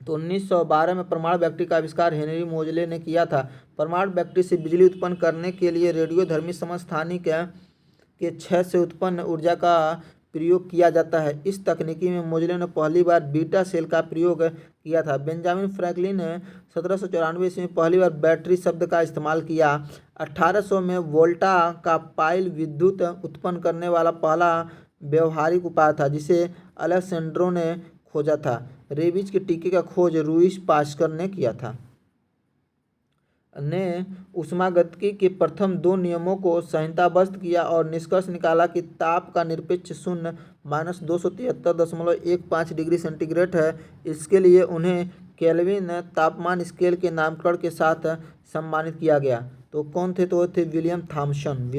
तो 1912 में परमाणु बैटरी का आविष्कार हेनरी मोजले ने किया था। परमाणु बैटरी से बिजली उत्पन्न करने के लिए रेडियोधर्मी समस्थानिक के क्षय से उत्पन्न ऊर्जा का प्रयोग किया जाता है। इस तकनीकी में मोजले ने पहली बार बीटा सेल का प्रयोग किया था। बेंजामिन फ्रैंकलिन ने 1794 ईस्वी में पहली बार बैटरी शब्द का इस्तेमाल किया। 1800 में वोल्टा का पाइल विद्युत उत्पन्न करने वाला पहला व्यवहारिक उपाय था, जिसे अलेक्जेंड्रो ने खोजा था। रेबीज के टीके का खोज लुईस पास्चर ने किया था। ने ऊष्मागतिकी के प्रथम 2 नियमों को संहिताबद्ध किया और निष्कर्ष निकाला कि ताप का निरपेक्ष शून्य -273.15 डिग्री सेंटीग्रेड है। इसके लिए उन्हें केल्विन तापमान स्केल के नामकरण के साथ सम्मानित किया गया। तो कौन थे? तो थे विलियम थॉमसन।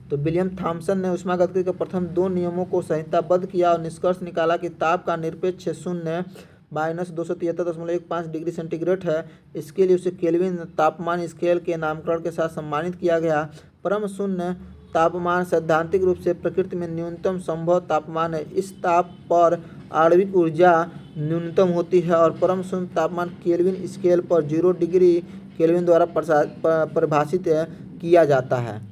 तो विलियम थॉमसन ने ऊष्मागतिकी के प्रथम 2 नियमों को संहिताबद्ध किया और निष्कर्ष निकाला कि ताप का निरपेक्ष शून्य -273.15 डिग्री सेंटीग्रेड है। इसके लिए उसे केल्विन तापमान स्केल के नामकरण के साथ सम्मानित किया गया। परम शून्य तापमान सैद्धांतिक रूप से प्रकृति में न्यूनतम संभव तापमान है। इस ताप पर आणविक ऊर्जा न्यूनतम होती है और परम शून्य तापमान केल्विन स्केल पर 0 डिग्री केल्विन द्वारा परिभाषित किया जाता है।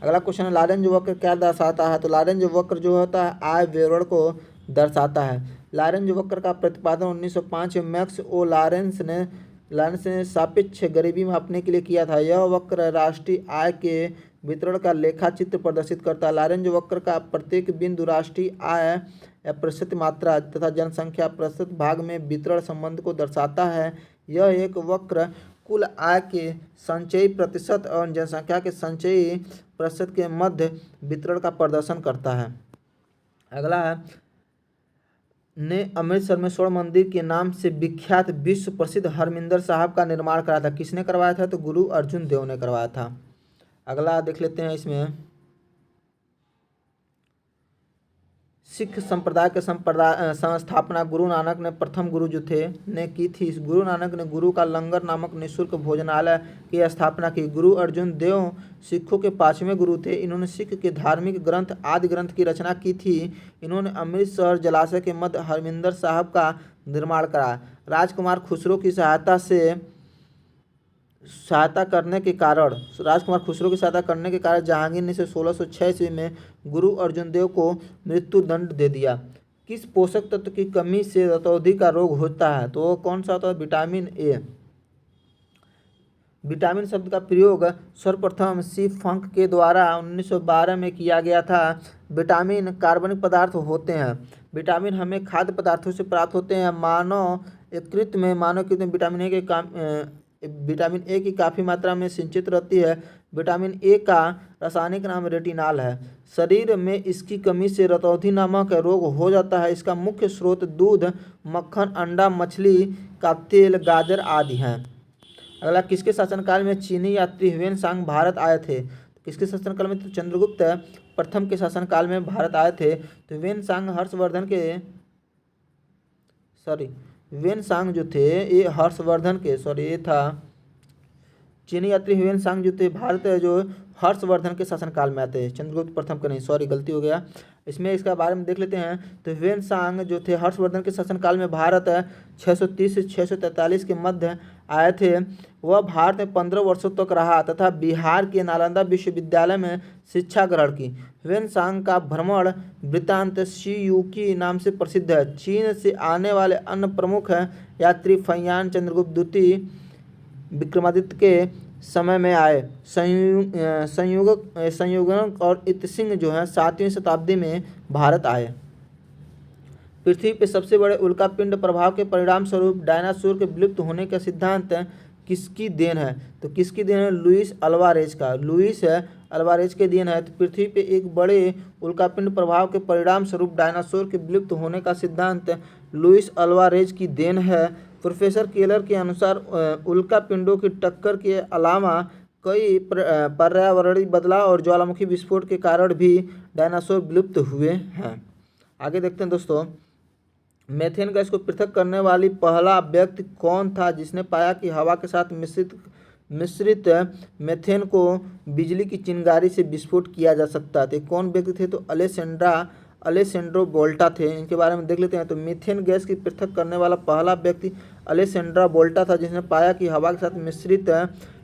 अगला क्वेश्चन है, लॉरेंज वक्र क्या दर्शाता है? तो लॉरेंज वक्र जो होता है आय विवरण को दर्शाता है। लॉरेंज वक्र का प्रतिपादन 1905 में मैक्स ओ लॉरेंस ने सापेक्ष गरीबी मापने के लिए किया था। यह वक्र राष्ट्रीय आय के वितरण का लेखा चित्र प्रदर्शित करता है। लॉरेंज वक्र का प्रत्येक बिंदु राष्ट्रीय आय या प्रतिशत मात्रा तथा जनसंख्या प्रतिशत भाग में वितरण संबंध को दर्शाता है। यह एक वक्र कुल आय के संचयी प्रतिशत और जनसंख्या के संचयी प्रतिशत के मध्य वितरण का प्रदर्शन करता है। अगला है, ने अमृतसर में स्वर्ण मंदिर के नाम से विख्यात विश्व प्रसिद्ध हरमिंदर साहब का निर्माण कराया था। किसने करवाया था? तो गुरु अर्जुन देव ने करवाया था। अगला देख लेते हैं, इसमें सिख संप्रदाय के संस्थापना गुरु नानक ने प्रथम गुरु जो थे ने की थी। इस गुरु नानक ने गुरु का लंगर नामक निःशुल्क भोजनालय की स्थापना की। गुरु अर्जुन देव सिखों के 5वें गुरु थे। इन्होंने सिख के धार्मिक ग्रंथ आदि ग्रंथ की रचना की थी। इन्होंने अमृतसर जलाशय के मध्य हरमिंदर साहब का निर्माण कराया। राजकुमार खुसरो की सहायता करने के कारण जहांगीर ने इसे 1606 ईस्वी में गुरु अर्जुन देव को मृत्यु दंड दे दिया। किस पोषक तत्व की कमी से रतौंधी का रोग होता है? तो वो कौन सा होता है? Vitamin A. विटामिन शब्द का प्रयोग सर्वप्रथम सी फंक के द्वारा 1912 में किया गया था। विटामिन कार्बनिक पदार्थ होते हैं। विटामिन हमें खाद्य पदार्थों से प्राप्त होते हैं। मानव यकृत में विटामिन ए की काफ़ी मात्रा में संचित रहती है। विटामिन ए का रासायनिक नाम रेटिनॉल है। शरीर में इसकी कमी से रतौंधी नामक रोग हो जाता है। इसका मुख्य स्रोत दूध, मक्खन, अंडा, मछली का तेल, गाजर आदि हैं। अगला, किसके शासनकाल में चीनी यात्री ह्वेन-सांग भारत आए थे? किसके शासनकाल में? तो चंद्रगुप्त प्रथम के शासनकाल में भारत आए थे। तो ह्वेन-सांग जो थे ये ये था चीनी यात्री ह्वेन-सांग जो थे भारत जो हर्षवर्धन के शासनकाल में आते हैं। चंद्रगुप्त प्रथम के नहीं, गलती हो गया। इसमें इसका बारे में देख लेते हैं। तो ह्वेन-सांग जो थे हर्षवर्धन के शासनकाल में भारत 630 से 643 के मध्य आए थे। वह भारत में 15 वर्षों तक रहा तथा बिहार के नालंदा विश्वविद्यालय में शिक्षा ग्रहण की। ह्वेन-सांग का भ्रमण वृत्तांत शियुकी नाम से प्रसिद्ध है। चीन से आने वाले अन्य प्रमुख यात्री फैयान चंद्रगुप्त द्वितीय विक्रमादित्य के समय में आए। संयुगक और इतसिंह जो है 7वीं शताब्दी में भारत आए। पृथ्वी पे सबसे बड़े उल्कापिंड प्रभाव के परिणाम स्वरूप डायनासोर के विलुप्त होने का सिद्धांत किसकी देन है? तो किसकी देन है? लुईस अल्वारेज का। लुईस अल्वारेज के देन है। तो पृथ्वी पे एक बड़े उल्कापिंड प्रभाव के परिणाम स्वरूप डायनासोर के विलुप्त होने का सिद्धांत लुईस अल्वारेज की देन है। प्रोफेसर केलर के अनुसार उल्कापिंडों की टक्कर के अलावा कई पर्यावरणीय बदलाव और ज्वालामुखी विस्फोट के कारण भी डायनासोर विलुप्त हुए हैं। आगे देखते हैं दोस्तों, मेथेन गैस को पृथक करने वाली पहला व्यक्ति कौन था जिसने पाया कि हवा के साथ मिश्रित मेथेन को बिजली की चिंगारी से विस्फोट किया जा सकता है? तो कौन व्यक्ति थे? तो अलेसेंड्रो वोल्टा थे। इनके बारे में देख लेते हैं। तो मीथेन गैस की पृथक करने वाला पहला व्यक्ति अलेसेंड्रो वोल्टा था, जिसने पाया कि हवा के साथ मिश्रित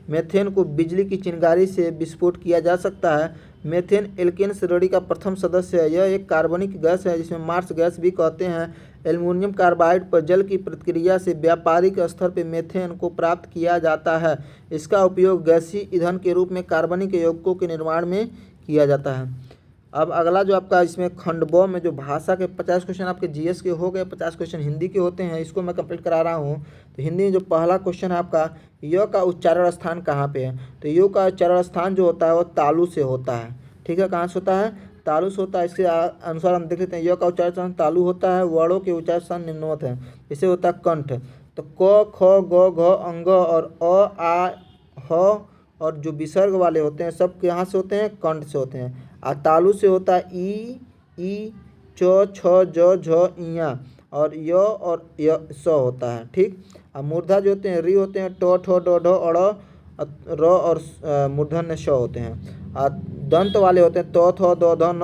मेथेन को बिजली की चिंगारी से विस्फोट किया जा सकता है। मेथेन एल्केन श्रेणी का प्रथम सदस्य है। यह एक कार्बनिक गैस है जिसमें मार्स गैस भी कहते हैं। एल्युमिनियम कार्बाइड पर जल की प्रतिक्रिया से व्यापारिक स्तर पर मेथेन को प्राप्त किया जाता है। इसका उपयोग गैसीय ईंधन के रूप में कार्बनिक यौगिकों के निर्माण में किया जाता है। अब अगला जो आपका इसमें खंड ब में जो भाषा के 50 क्वेश्चन आपके जीएस के हो गए, 50 क्वेश्चन हिंदी के होते हैं, इसको मैं कंप्लीट करा रहा हूँ। तो हिंदी में जो पहला क्वेश्चन है आपका, य का उच्चारण स्थान कहाँ पे है? तो यो का उच्चारण स्थान जो होता है वो तालु से होता है। ठीक है, कहाँ से होता है? तालु से होता है। इसके अनुसार हम देख लेते हैं, य का उच्चारण स्थान तालु होता है। वर्णों के उच्चारण स्थान निम्नवत है। इसे होता है कंठ। तो क, ख, ग, घ, अंग और अ, आ, ह और जो विसर्ग वाले होते हैं सब यहाँ से होते हैं, कंठ से होते हैं। और तालु से होता है ई, च, छ, ज, झ, इया और य और य स होता है। ठीक। और मूर्धा जो होते हैं री होते हैं, ट, ठ, ड, ढ, अड़, र और मूर्धन्य श होते हैं। और दंत वाले होते हैं त, थ, द, ध, न,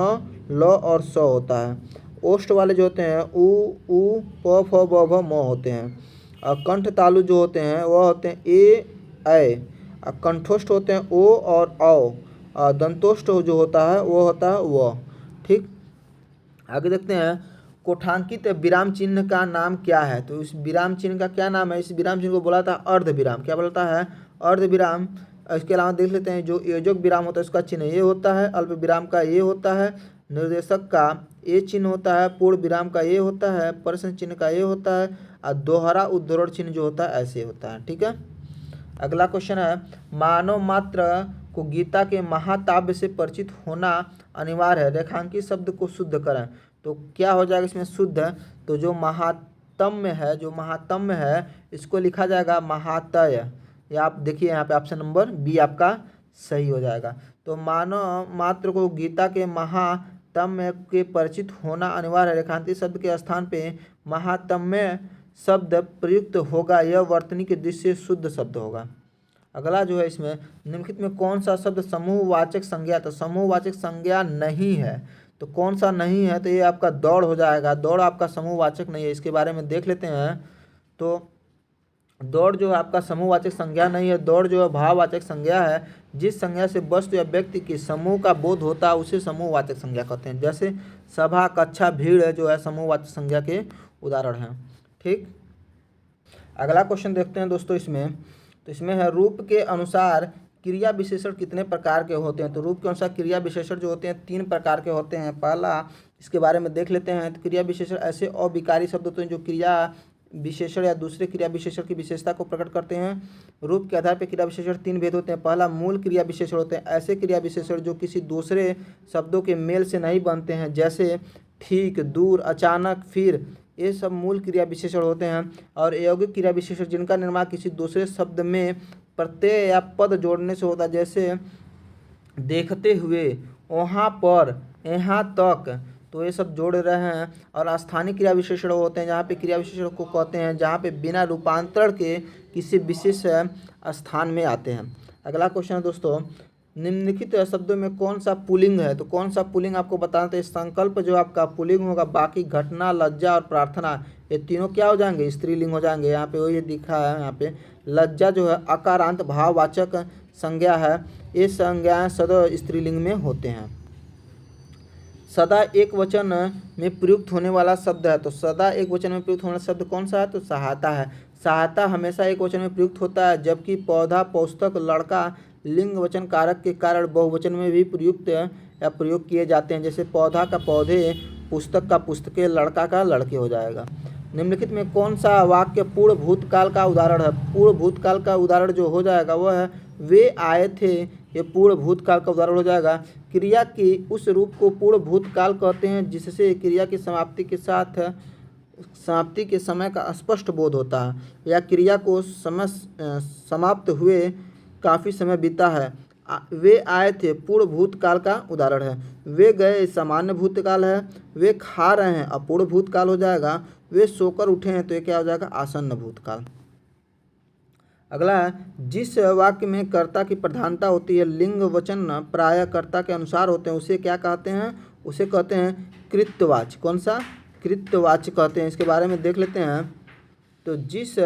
ल और स होता है। ओष्ठ वाले जो होते हैं उ, प, फ, ब, भ, म होते हैं। और कंठ तालु जो होते हैं वह होते हैं ऐ। कंठोष्ठ होते हैं ओ और औ। दंतोष्ठ जो होता है वो होता है व। ठीक। आगे देखते हैं, कोठांकित विराम चिन्ह का नाम क्या है? तो इस विराम चिन्ह का क्या नाम है? इस विराम चिन्ह को बोलाता है अर्ध विराम। क्या बोलता है? अर्ध विराम। इसके अलावा देख लेते हैं, जो योजक विराम होता है उसका चिन्ह ये होता है, अल्प विराम का ये होता है, निर्देशक का ये चिन्ह होता है, पूर्ण विराम का ये होता है, प्रश्न चिन्ह का ये होता है और दोहरा उद्धरण चिन्ह जो होता है ऐसे होता है। ठीक है। अगला क्वेश्चन है, मानव मात्र को गीता के महाकाव्य से परिचित होना अनिवार्य है, रेखांकित शब्द को शुद्ध करें। तो क्या हो जाएगा इसमें शुद्ध, तो जो महात्म्य है इसको लिखा जाएगा महातय। या आप देखिए यहाँ पे ऑप्शन नंबर बी आपका सही हो जाएगा। तो मानव मात्र को गीता के महात्म्य के परिचित होना अनिवार्य है, रेखांकित शब्द के स्थान पे महात्म्य शब्द प्रयुक्त होगा, यह वर्तनी के दृष्टि से शुद्ध शब्द होगा। अगला जो है इसमें निम्नलिखित में कौन सा शब्द समूहवाचक संज्ञा, तो समूहवाचक संज्ञा नहीं है, तो कौन सा नहीं है, तो ये आपका दौड़ हो जाएगा। दौड़ आपका समूहवाचक नहीं है, इसके बारे में देख लेते हैं। तो दौड़ जो है आपका समूहवाचक संज्ञा नहीं है, दौड़ जो है भाववाचक संज्ञा है। जिस संज्ञा से वस्तु या व्यक्ति के समूह का बोध होता है उसे समूहवाचक संज्ञा कहते हैं। जैसे सभा, कक्षा, भीड़ जो है समूहवाचक संज्ञा के उदाहरण हैं। ठीक, अगला क्वेश्चन देखते हैं दोस्तों इसमें। तो इसमें है रूप के अनुसार क्रिया विशेषण कितने प्रकार के होते हैं। तो रूप के अनुसार क्रिया विशेषण जो होते हैं 3 प्रकार के होते हैं। पहला इसके बारे में देख लेते हैं। तो क्रिया विशेषण ऐसे अविकारी शब्द होते हैं जो क्रिया विशेषण या दूसरे क्रिया विशेषण की विशेषता को प्रकट करते हैं। रूप के आधार पर क्रिया विशेषण 3 भेद होते हैं। पहला मूल क्रिया विशेषण होते हैं ऐसे क्रिया विशेषण जो किसी दूसरे शब्दों के मेल से नहीं बनते हैं, जैसे ठीक, दूर, अचानक, फिर, ये सब मूल क्रिया विशेषण होते हैं। और यौगिक क्रिया विशेषण जिनका निर्माण किसी दूसरे शब्द में प्रत्यय या पद जोड़ने से होता है, जैसे देखते हुए, वहाँ पर, यहाँ तक, तो ये सब जोड़ रहे हैं। और स्थानिक क्रिया विशेषण होते हैं जहाँ पे क्रिया विशेषण को कहते हैं जहाँ पे बिना रूपांतरण के किसी विशेष स्थान में आते हैं। अगला क्वेश्चन है दोस्तों, निम्नलिखित शब्दों में कौन सा पुल्लिंग है। तो कौन सा पुल्लिंग आपको बताना, तो संकल्प जो आपका पुल्लिंग होगा, बाकी घटना, लज्जा और प्रार्थना ये तीनों क्या हो जाएंगे, स्त्रीलिंग हो जाएंगे। यहाँ पे वही दिखा है, यहाँ पे लज्जा जो है अकारांत भाववाचक संज्ञा है, ये संज्ञाएं सदा स्त्रीलिंग में होते हैं। सदा एक वचन में प्रयुक्त होने वाला शब्द है। तो सदा एक वचन में प्रयुक्त होने वाला शब्द कौन सा है, तो सहायता है। सहायता हमेशा एक वचन में प्रयुक्त होता है, जबकि पौधा, पुस्तक, लड़का लिंग वचन कारक के कारण बहुवचन में भी प्रयुक्त या प्रयोग किए जाते हैं। जैसे पौधा का पौधे, पुस्तक का पुस्तकें, लड़का का लड़के हो जाएगा। निम्नलिखित में कौन सा वाक्य पूर्ण भूतकाल का उदाहरण है। पूर्ण भूतकाल का उदाहरण जो हो जाएगा वह है वे आए थे, ये पूर्ण भूतकाल का उदाहरण हो जाएगा। क्रिया के उस रूप को पूर्ण भूतकाल कहते हैं जिससे क्रिया की समाप्ति के साथ समाप्ति के समय का स्पष्ट बोध होता है, या क्रिया को समाप्त हुए काफ़ी समय बीता है। वे आए थे पूर्ण भूतकाल का उदाहरण है। वे गए सामान्य भूतकाल है। वे खा रहे हैं अपूर्ण भूतकाल हो जाएगा। वे सोकर उठे हैं तो ये क्या हो जाएगा, आसन्न भूतकाल। अगला है, जिस वाक्य में कर्ता की प्रधानता होती है, लिंग वचन प्रायः कर्ता के अनुसार होते हैं, उसे क्या कहते हैं, उसे कहते हैं कृत्यवाच्य। कौन सा, कृत्यवाच्य कहते हैं। इसके बारे में देख लेते हैं। तो जिस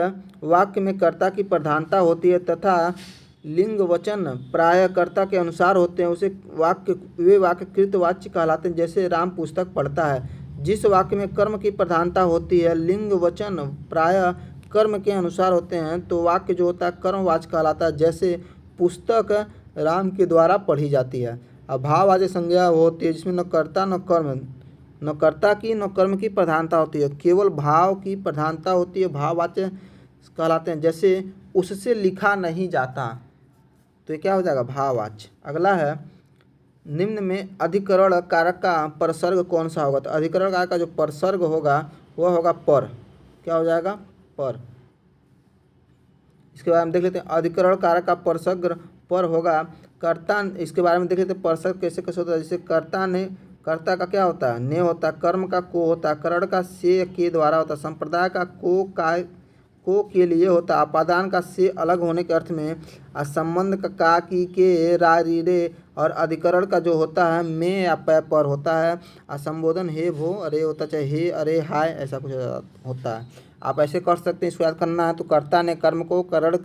वाक्य में कर्ता की प्रधानता होती है तथा लिंग वचन प्रायः कर्ता के अनुसार होते हैं उसे वे वाक्य कृतवाच्य कहलाते हैं। जैसे राम पुस्तक पढ़ता है। जिस वाक्य में कर्म की प्रधानता होती है, लिंग वचन प्रायः कर्म के अनुसार होते हैं, तो वाक्य जो होता है कर्मवाच्य कहलाता है। जैसे पुस्तक राम के द्वारा पढ़ी जाती है। अब भाववाचक संज्ञा होती है जिसमें न कर्ता न कर्म, न कर्ता की न कर्म की प्रधानता होती है, केवल भाव की प्रधानता होती है, भाववाचक कहलाते हैं। जैसे उससे लिखा नहीं जाता, तो ये क्या हो जाएगा, भाववाच्य। अगला है, निम्न में अधिकरण कारक का परसर्ग कौन सा होगा। तो अधिकरण कारक का जो परसर्ग होगा वह होगा पर। क्या हो जाएगा, पर। इसके बारे में देख लेते हैं। अधिकरण कारक का परसर्ग पर होगा। कर्ता, इसके बारे में देख लेते हैं परसर्ग कैसे कैसे होता है। जैसे कर्ता ने, कर्ता का क्या होता है, ने होता है। कर्म का को होता है। करण का से के द्वारा होता है। संप्रदाय का को के लिए होता है। अपादान का से अलग होने के अर्थ में। संबंध का की के रा री रे। और अधिकरण का जो होता है में या पै पर होता है। संबोधन हे भो अरे होता, चाहे हे अरे हाय ऐसा कुछ होता है। आप ऐसे कर सकते हैं, इसको याद करना है। तो कर्ता ने कर्म को करण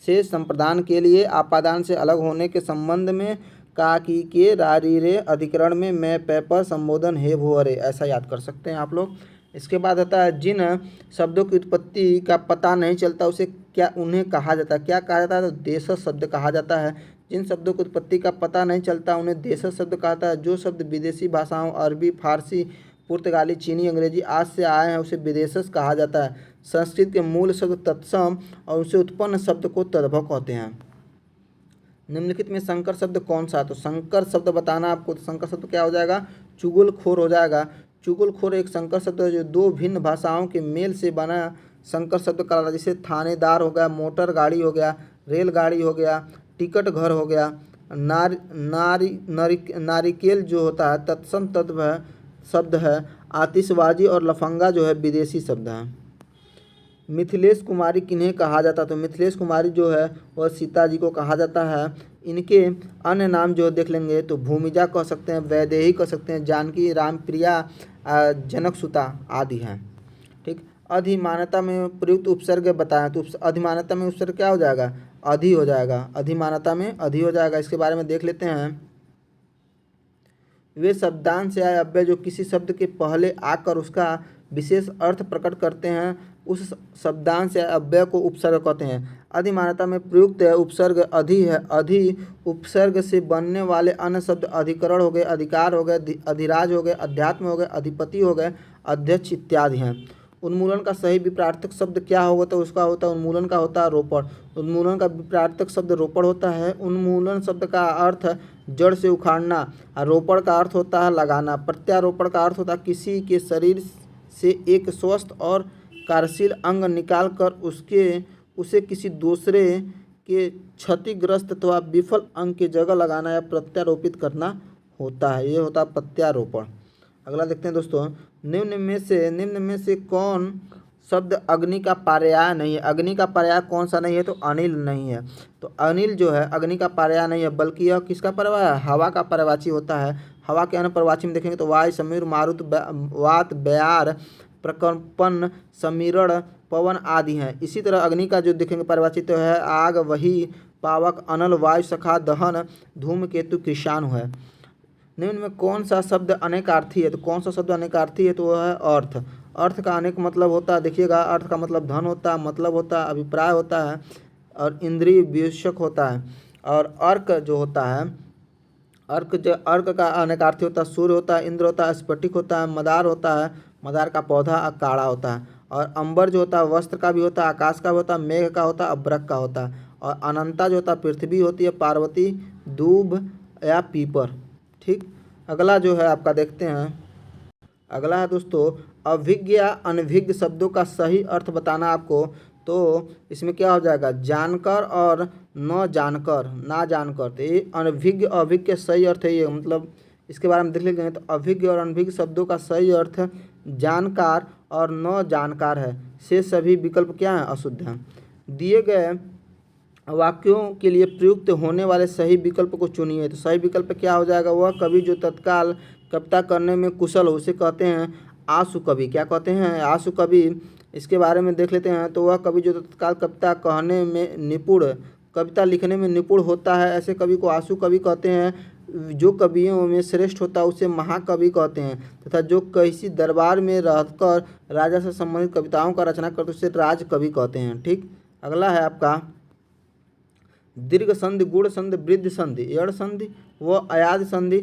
से संप्रदान के लिए, आपादान से अलग होने के संबंध में, का की के रा री रे, अधिकरण में मैं पै पर, संबोधन हे भो अरे, ऐसा याद कर सकते हैं आप लोग। इसके बाद होता है, जिन शब्दों की उत्पत्ति का पता नहीं चलता उसे क्या, उन्हें कहा जाता है, क्या कहा जाता है, तो देशज शब्द कहा जाता है। जिन शब्दों की उत्पत्ति का पता नहीं चलता उन्हें देशज शब्द कहा जाता है। जो शब्द विदेशी भाषाओं, अरबी, फारसी, पुर्तगाली, चीनी, अंग्रेजी आदि से आए हैं उसे विदेशज कहा जाता है। संस्कृत के मूल शब्द तत्सम और उससे उत्पन्न शब्द को तद्भव कहते हैं। निम्नलिखित में संकर शब्द कौन सा? तो संकर शब्द बताना आपको, तो संकर शब्द क्या हो जाएगा? चुगलखोर हो जाएगा। चुगलखोर एक संकर शब्द है जो दो भिन्न भाषाओं के मेल से बना संकर शब्द कहलाता है। जैसे थानेदार हो गया, मोटर गाड़ी हो गया, रेलगाड़ी हो गया, टिकट घर हो गया। नारिकेल जो होता है तत्सम तत्व शब्द है। आतिशबाजी और लफंगा जो है विदेशी शब्द है। मिथिलेश कुमारी किन्हें कहा जाता? तो मिथिलेश कुमारी जो है वह सीता जी को कहा जाता है। इनके अन्य नाम जो देख लेंगे तो भूमिजा कह सकते हैं, वैदेही कह सकते हैं, जानकी, रामप्रिया, जनकसुता आदि हैं। ठीक। अधिमानता में प्रयुक्त उपसर्ग बताएं, तो अधिमानता में उपसर्ग क्या हो जाएगा? अधि हो जाएगा। अधिमानता में अधि हो जाएगा। इसके बारे में देख लेते हैं। वे शब्दांश या अव्यय जो किसी शब्द के पहले आकर उसका विशेष अर्थ प्रकट करते हैं, उस शब्दांश या अव्यय को उपसर्ग कहते हैं। अधिमानता में प्रयुक्त उपसर्ग अधि है। अधि उपसर्ग से बनने वाले अन्य शब्द अधिकरण हो गए, अधिकार हो गए, अधिराज हो गए, अध्यात्म हो गए, अधिपति हो गए, अध्यक्ष इत्यादि हैं। उन्मूलन का सही विपरीतार्थक शब्द क्या होगा? तो उसका होता है उन्मूलन का होता है रोपण। उन्मूलन का विपरीतार्थक शब्द रोपण होता है। उन्मूलन शब्द का अर्थ जड़ से उखाड़ना, रोपण का अर्थ होता है लगाना। प्रत्यारोपण का अर्थ होता है किसी के शरीर से एक स्वस्थ और कार्यशील अंग निकाल कर उसे किसी दूसरे के क्षतिग्रस्त अथवा विफल अंग की जगह लगाना या प्रत्यारोपित करना होता है। ये होता है प्रत्यारोपण। अगला देखते हैं दोस्तों। निम्न में से कौन शब्द अग्नि का पर्याय नहीं है? अग्नि का पर्याय कौन सा नहीं है? तो अनिल नहीं है। तो अनिल जो है अग्नि का पर्याय नहीं है, बल्कि यह किसका पर्याय है? हवा का पर्यायवाची होता है। हवा के अन्य पर्यायवाची में देखेंगे तो वायु, समीर, मारुत, वात, ब्यार, प्रकंपन, समीरण, पवन आदि हैं। इसी तरह अग्नि का जो देखेंगे पर्यायवाची तो है आग, वही, पावक, अनल, वायु, सखा, दहन, धूमकेतु, कृषाणु है। निम्न में कौन सा शब्द अनेकार्थी है? तो कौन सा शब्द अनेकार्थी है? तो वह है अर्थ। अर्थ का अनेक मतलब होता है। देखिएगा, अर्थ का मतलब धन होता है, मतलब होता है, अभिप्राय होता है और इंद्रिय विषयक होता है। और अर्क जो होता है, अर्क का अनेकार्थी होता है। सूर्य होता है, इंद्र होता है, स्फटिक होता है, मदार होता है, मदार का पौधा काढ़ा होता है। और अंबर जो होता है वस्त्र का भी होता है, आकाश का भी होता है, मेघ का होता है, अब्रक का होता है। और अनंता जो होता है पृथ्वी होती है, पार्वती, दूब या पीपर। ठीक। अगला जो है आपका देखते हैं। अगला है दोस्तों अभिज्ञ या अनभिज्ञ शब्दों का सही अर्थ बताना आपको। तो इसमें क्या हो जाएगा? जानकर और न जानकर, ना जानकर। तो ये अनभिज्ञ अभिज्ञ के सही अर्थ है ये, मतलब इसके बारे में देख लेंगे। तो अभिज्ञ और अनभिज्ञ शब्दों का सही अर्थ जानकार और न जानकार है। से सभी विकल्प क्या हैं? अशुद्ध हैं। दिए गए वाक्यों के लिए प्रयुक्त होने वाले सही विकल्प को चुनिए। तो सही विकल्प क्या हो जाएगा? वह कवि जो तत्काल कविता करने में कुशल हो उसे कहते हैं आशु कवि। क्या कहते हैं? आशु कवि। इसके बारे में देख लेते हैं। तो वह कवि जो तत्काल कविता कहने में निपुण, कविता लिखने में निपुण होता है, ऐसे कवि को आशु कवि कहते हैं। जो कवियों में श्रेष्ठ होता है उसे महाकवि कहते हैं। तथा जो किसी दरबार में रहकर राजा से संबंधित कविताओं का रचना करते उसे राज कवि कहते हैं। ठीक। अगला है आपका दीर्घ संधि, गुण संधि, वृद्धि संधि, यड़ संधि व अयाद संधि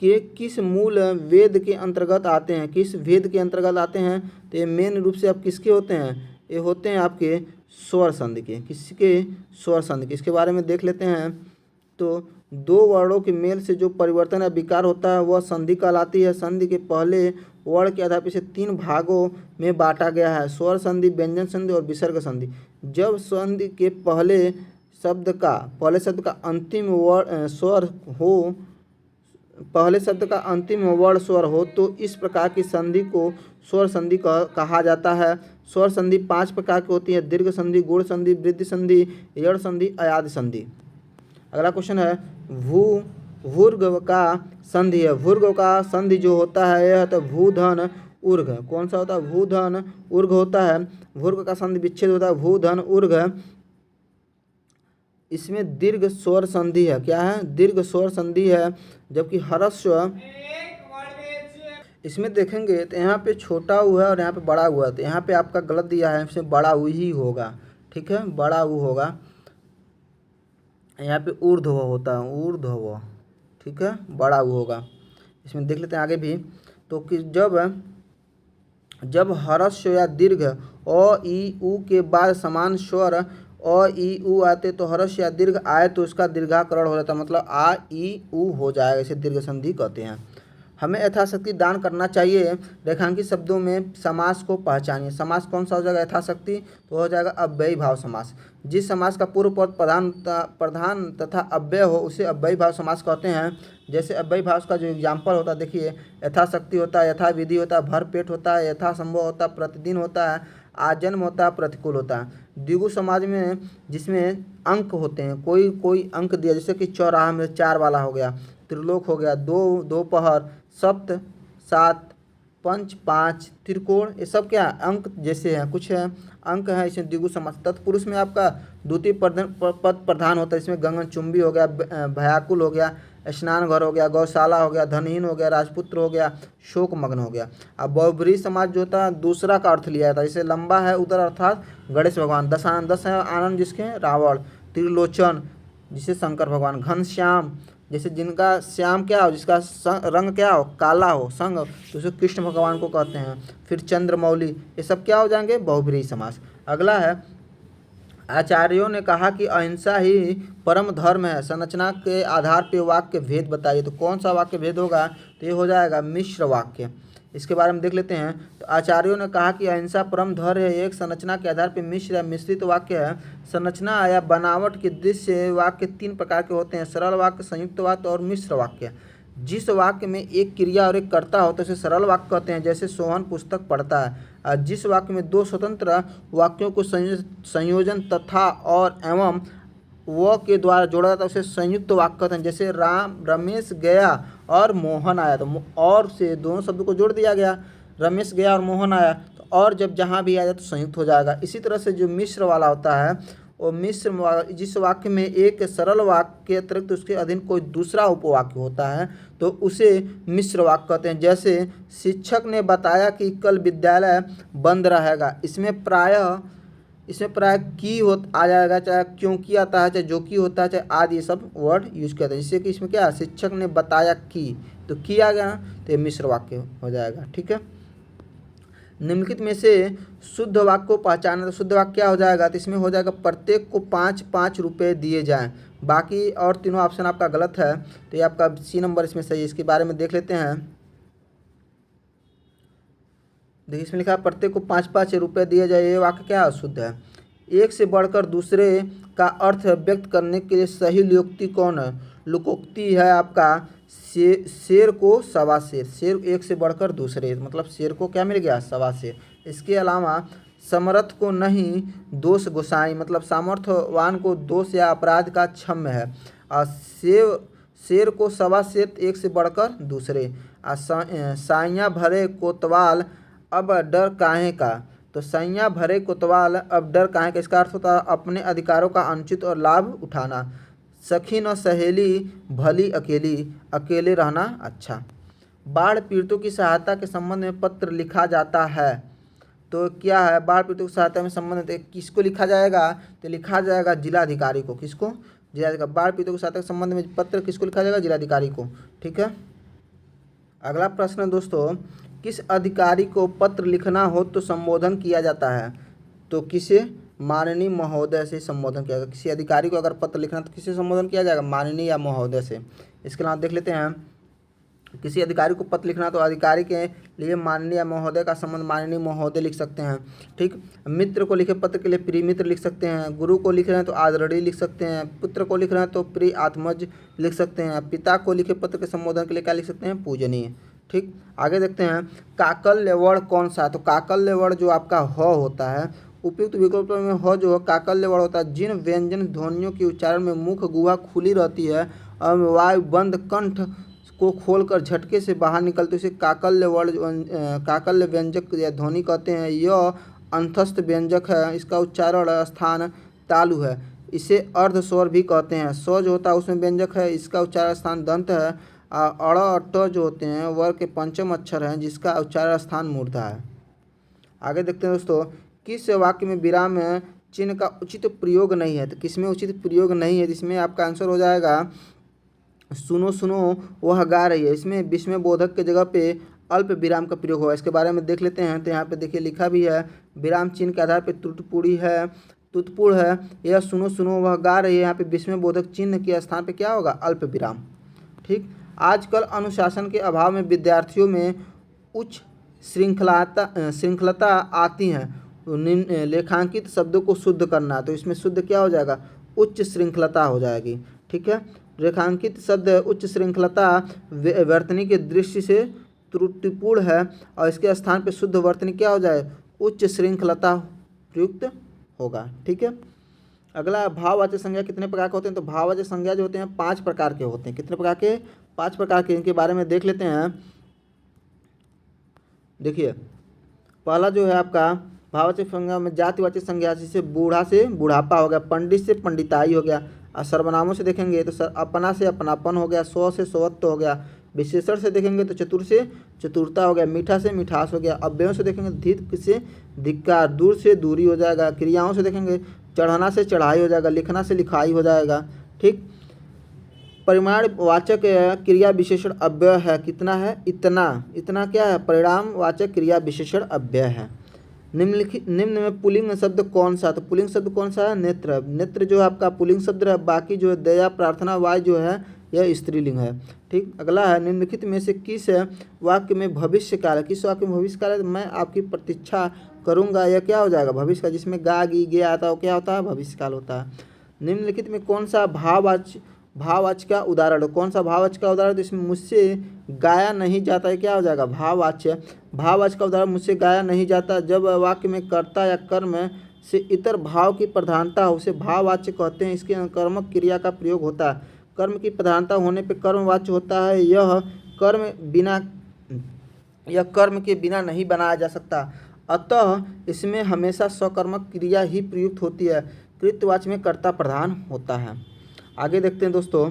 के किस मूल वेद के अंतर्गत आते हैं? किस वेद के अंतर्गत आते हैं? तो ये मेन रूप से आप किसके होते हैं? ये होते हैं आपके स्वर संधि के। किसके? स्वर संधि के। इसके बारे में देख लेते हैं। तो दो वर्णों के मेल से जो परिवर्तन या विकार होता है वह संधि कहलाती है। संधि के पहले वर्ण के आधार पर इसे 3 भागों में बांटा गया है: स्वर संधि, व्यंजन संधि और विसर्ग संधि। जब संधि के पहले शब्द का अंतिम वर्ण स्वर हो, पहले शब्द का अंतिम वर्ण स्वर हो तो इस प्रकार की संधि को स्वर संधि कहा जाता है। स्वर संधि 5 प्रकार की होती है: दीर्घ संधि, गुण संधि, वृद्धि संधि, यड़ संधि, अयाद संधि। अगला क्वेश्चन है भूर्ग का संधि है। भूर्ग का संधि जो होता है यह होता है भूधन ऊर्घ। कौन सा होता है? भूधन ऊर्घ होता है। भूर्ग का संधि विच्छेद होता है भूधन ऊर्घ। इसमें दीर्घ स्वर संधि है। क्या है? दीर्घ स्वर संधि है। जबकि ह्रस्व, इसमें देखेंगे तो यहाँ पे छोटा हुआ है और यहाँ पे बड़ा हुआ है। तो यहाँ पे आपका गलत दिया है, इसमें बड़ा ऊ ही होगा। ठीक है, बड़ा ऊ होगा। यहाँ पे ऊर्ध्व होता है, ऊर्ध्व। ठीक है, बड़ा ऊ होगा। इसमें देख लेते हैं आगे भी। तो कि जब जब ह्रस्व या दीर्घ अ ई उ के बाद समान स्वर अ ई उ आते तो ह्रस्व या दीर्घ आए तो उसका दीर्घाकरण हो जाता है, मतलब आ ई उ हो जाएगा, इसे दीर्घ संधि कहते हैं। हमें यथाशक्ति दान करना चाहिए। रेखांकित शब्दों में समास को पहचानिए। समास कौन सा हो जाएगा यथाशक्ति, तो हो जाएगा अव्ययी भाव समास। जिस समास का पूर्व पद प्रधान तथा अव्यय हो उसे अव्ययी भाव समास कहते हैं। जैसे अव्ययी भाव का जो एग्जाम्पल होता है देखिए, यथाशक्ति होता है, यथा विधि होता है, भरपेट होता है, यथा संभव होता है, प्रतिदिन होता है, आजन्म होता है, प्रतिकूल होता है। द्विगु समाज में जिसमें अंक होते हैं, कोई कोई अंक दिया, जैसे कि चौराहा में 4 वाला हो गया, त्रिलोक हो गया, दो दोपहर, सप्त 7, पंच 5, त्रिकोण, ये सब क्या अंक जैसे हैं, कुछ है अंक है, इसमें द्विगु समास। तत्पुरुष में आपका द्वितीय पद प्रधान होता है, इसमें गगनचुंबी हो गया, भयाकुल हो गया, स्नान घर हो गया, गौशाला हो गया, धनहीन हो गया, राजपुत्र हो गया, शोकमग्न हो गया। अब बहुब्रीहि समाज जो होता है दूसरा का अर्थ लिया जाता है, जैसे लंबा है उधर अर्थात गणेश भगवान, 10 है आनंद जिसके रावण, त्रिलोचन जिसे शंकर भगवान, घनश्याम जैसे जिनका श्याम क्या हो, जिसका रंग क्या हो, काला हो, संग, तो उसे कृष्ण भगवान को कहते हैं। फिर चंद्रमौली, ये सब क्या हो जाएंगे, बहुब्रीहि समास। अगला है, आचार्यों ने कहा कि अहिंसा ही परम धर्म है, संरचना के आधार पर वाक्य भेद बताइए। तो कौन सा वाक्य भेद होगा, तो ये हो जाएगा मिश्र वाक्य। इसके बारे में देख लेते हैं। तो आचार्यों ने कहा कि अहिंसा परम धर्म है, एक संरचना के आधार पर मिश्र या मिश्रित वाक्य है। संरचना या बनावट के दृष्टि से वाक्य 3 प्रकार के होते हैं, सरल वाक्य, संयुक्त वाक्य और मिश्र वाक्य। जिस वाक्य में एक क्रिया और एक कर्ता होता है उसे सरल वाक्य कहते हैं, जैसे सोहन पुस्तक पढ़ता है। और जिस वाक्य में 2 स्वतंत्र वाक्यों को संयोजन तथा और एवं व के द्वारा जोड़ा जाता है उसे संयुक्त वाक्य कहते हैं, जैसे रमेश गया और मोहन आया, तो और से दोनों शब्दों को जोड़ दिया गया, रमेश गया और मोहन आया, तो और जब जहाँ भी आ जाए तो संयुक्त हो जाएगा। इसी तरह से जो मिश्र वाला होता है वो मिश्र, जिस वाक्य में एक सरल वाक्य के अतिरिक्त उसके अधीन कोई दूसरा उपवाक्य होता है तो उसे मिश्र वाक्य कहते हैं। जैसे शिक्षक ने बताया कि कल विद्यालय बंद रहेगा, इसमें प्रायः की हो आ जाएगा, चाहे क्योंकि आता है, चाहे जो कि होता है, चाहे आदि, ये सब वर्ड यूज करते हैं। जिससे कि इसमें क्या है, शिक्षक ने बताया कि, तो की आ गया तो ये मिश्र वाक्य हो जाएगा। ठीक है, निम्नलिखित में से शुद्ध वाक्य को पहचानना, तो शुद्ध वाक्य क्या हो जाएगा, तो इसमें हो जाएगा प्रत्येक को 5-5 रुपये दिए जाएं। बाकी और तीनों ऑप्शन आपका गलत है, तो ये आपका सी नंबर इसमें सही है। इसके बारे में देख लेते हैं। देखिए इसमें लिखा है प्रत्येक को 5-5 रुपये दिए जाए, ये वाक्य क्या अशुद्ध है। एक से बढ़कर दूसरे का अर्थ व्यक्त करने के लिए सही लोकोक्ति कौन है, लोकोक्ति है आपका शेर को सवा शेर, शेर एक से बढ़कर दूसरे, मतलब शेर को क्या मिल गया, सवा शेर। इसके अलावा समर्थ को नहीं दोष गोसाई, मतलब सामर्थ्यवान को दोष या अपराध का क्षम्य है। और शेर को सवा शेर एक से बढ़कर दूसरे। साइयाँ भरे कोतवाल अब डर काहे का, तो सैया भरे कोतवाल अब डर काहे का, इसका अर्थ होता है अपने अधिकारों का अनुचित और लाभ उठाना। सखी न सहेली भली अकेली, अकेले रहना अच्छा। बाढ़ पीड़ितों की सहायता के संबंध में पत्र लिखा जाता है, तो क्या है, बाढ़ पीड़ितों की सहायता में संबंध किसको लिखा जाएगा, तो लिखा जाएगा जिलाधिकारी को। किसको, जिलाधिकारी। बाढ़ पीड़ितों की सहायता के संबंध में पत्र किसको लिखा जाएगा, जिलाधिकारी को। ठीक है, अगला प्रश्न दोस्तों, किस अधिकारी को पत्र लिखना हो तो संबोधन किया जाता है, तो किसे, माननीय महोदय से संबोधन किया जाएगा। किसी अधिकारी को अगर पत्र लिखना तो किसे संबोधन किया जाएगा, माननीय या महोदय से। इसके अलावा देख लेते हैं, किसी अधिकारी को पत्र लिखना तो अधिकारी के लिए माननीय या महोदय का संबंध माननीय महोदय लिख सकते हैं। ठीक, मित्र को लिखे पत्र के लिए प्रिय मित्र लिख सकते हैं। गुरु को लिख रहे हैं तो आदरणीय लिख सकते हैं। पुत्र को लिख रहे हैं तो प्रिय आत्मज लिख सकते हैं। पिता को लिखे पत्र के संबोधन के लिए क्या लिख सकते हैं, पूजनीय। ठीक, आगे देखते हैं, काकल्य वर्ण कौन सा है, तो काकल्य वर्ण जो आपका ह होता है, उपयुक्त विकल्प में ह जो है काकल्य वर्ण होता है। जिन व्यंजन ध्वनियों के उच्चारण में मुख गुहा खुली रहती है और वायु बंद कंठ को खोलकर झटके से बाहर निकलते उसे काकल्य वर्ण, काकल्य व्यंजक या ध्वनि कहते हैं। यह अंतस्थ व्यंजक है, इसका उच्चारण स्थान तालु है, इसे अर्ध स्वर भी कहते हैं। स्व जो होता है उसमें व्यंजक है, इसका उच्चारण स्थान दंत है। अड़ और ट जो होते हैं वर्ग के पंचम अक्षर हैं, जिसका उच्चारण स्थान मूर्धा है। आगे देखते हैं दोस्तों, किस वाक्य में विराम चिन्ह का उचित प्रयोग नहीं है, तो किसमें उचित प्रयोग नहीं है, जिसमें आपका आंसर हो जाएगा सुनो सुनो वह गा रही है। इसमें विस्मय बोधक के जगह पे अल्प विराम का प्रयोग होगा। इसके बारे में देख लेते हैं। तो यहाँ पे देखिए लिखा भी है, विराम चिन्ह के आधार पर तुतपुड़ है, यह सुनो सुनो वह गा रही है। यहाँ पे विस्मय बोधक चिन्ह के स्थान पे क्या होगा? अल्प विराम। ठीक। आजकल अनुशासन के अभाव में विद्यार्थियों में उच्च श्रृंखलता आती है। लेखांकित शब्दों को शुद्ध करना, तो इसमें शुद्ध क्या हो जाएगा? उच्च श्रृंखलता हो जाएगी। ठीक है। रेखांकित शब्द उच्च श्रृंखलता वर्तनी के दृष्टि से त्रुटिपूर्ण है और इसके स्थान पे शुद्ध वर्तनी क्या हो जाए? उच्च श्रृंखलता प्रयुक्त होगा। ठीक है। अगला, भाववाचक संज्ञा कितने प्रकार के होते हैं? तो भाववाचक संज्ञा जो होते हैं 5 प्रकार के होते हैं। कितने प्रकार के? 5 प्रकार के। इनके बारे में देख लेते हैं। देखिए, पहला जो है आपका भाववाचक संज्ञा में जातिवाचक संज्ञा, जैसे बूढ़ा से बुढ़ापा हो गया, पंडित से पंडिताई हो गया। और सर्वनामों से देखेंगे तो अपना से अपनापन हो गया, स्व से स्वत्व हो गया। विशेषण से देखेंगे तो चतुर से चतुरता हो गया, मीठा से मिठास हो गया। अव्ययों से देखेंगे धिक से धिक्कार, दूर से दूरी हो जाएगा। क्रियाओं से देखेंगे चढ़ाना से चढ़ाई हो जाएगा, लिखना से लिखाई हो जाएगा। ठीक। परिमाणवाचक क्रिया विशेषण अव्यय है, कितना है? इतना। इतना क्या है? परिणामवाचक क्रिया विशेषण अव्यय है। निम्न में पुल्लिंग शब्द कौन सा? तो पुल्लिंग शब्द कौन सा है? नेत्र। नेत्र जो है आपका पुल्लिंग शब्द है। बाकी जो है दया, प्रार्थना, वाय जो है यह स्त्रीलिंग है। ठीक। अगला है, निम्नलिखित में से किस वाक्य में भविष्य काल है? किस वाक्य में भविष्य काल है? मैं आपकी प्रतीक्षा करूंगा, यह क्या हो जाएगा? भविष्य का। जिसमें गा गी गे आता है वो क्या होता है? भविष्य काल होता है। निम्नलिखित में कौन सा भाववाच्य का उदाहरण? कौन सा भाववाच्य का उदाहरण? तो इसमें मुझसे गाया नहीं जाता है, क्या हो जाएगा? भाववाच्य। भाववाच्य का उदाहरण मुझसे गाया नहीं जाता। जब वाक्य में कर्ता या कर्म से इतर भाव की प्रधानता हो उसे भाववाच्य कहते हैं। इसके कर्मक क्रिया का प्रयोग होता है। कर्म की प्रधानता होने पर कर्मवाच्य होता है। यह कर्म के बिना नहीं बनाया जा सकता, अतः इसमें हमेशा सकर्मक क्रिया ही प्रयुक्त होती है। कृत्यवाच्य में कर्ता प्रधान होता है। आगे देखते हैं दोस्तों।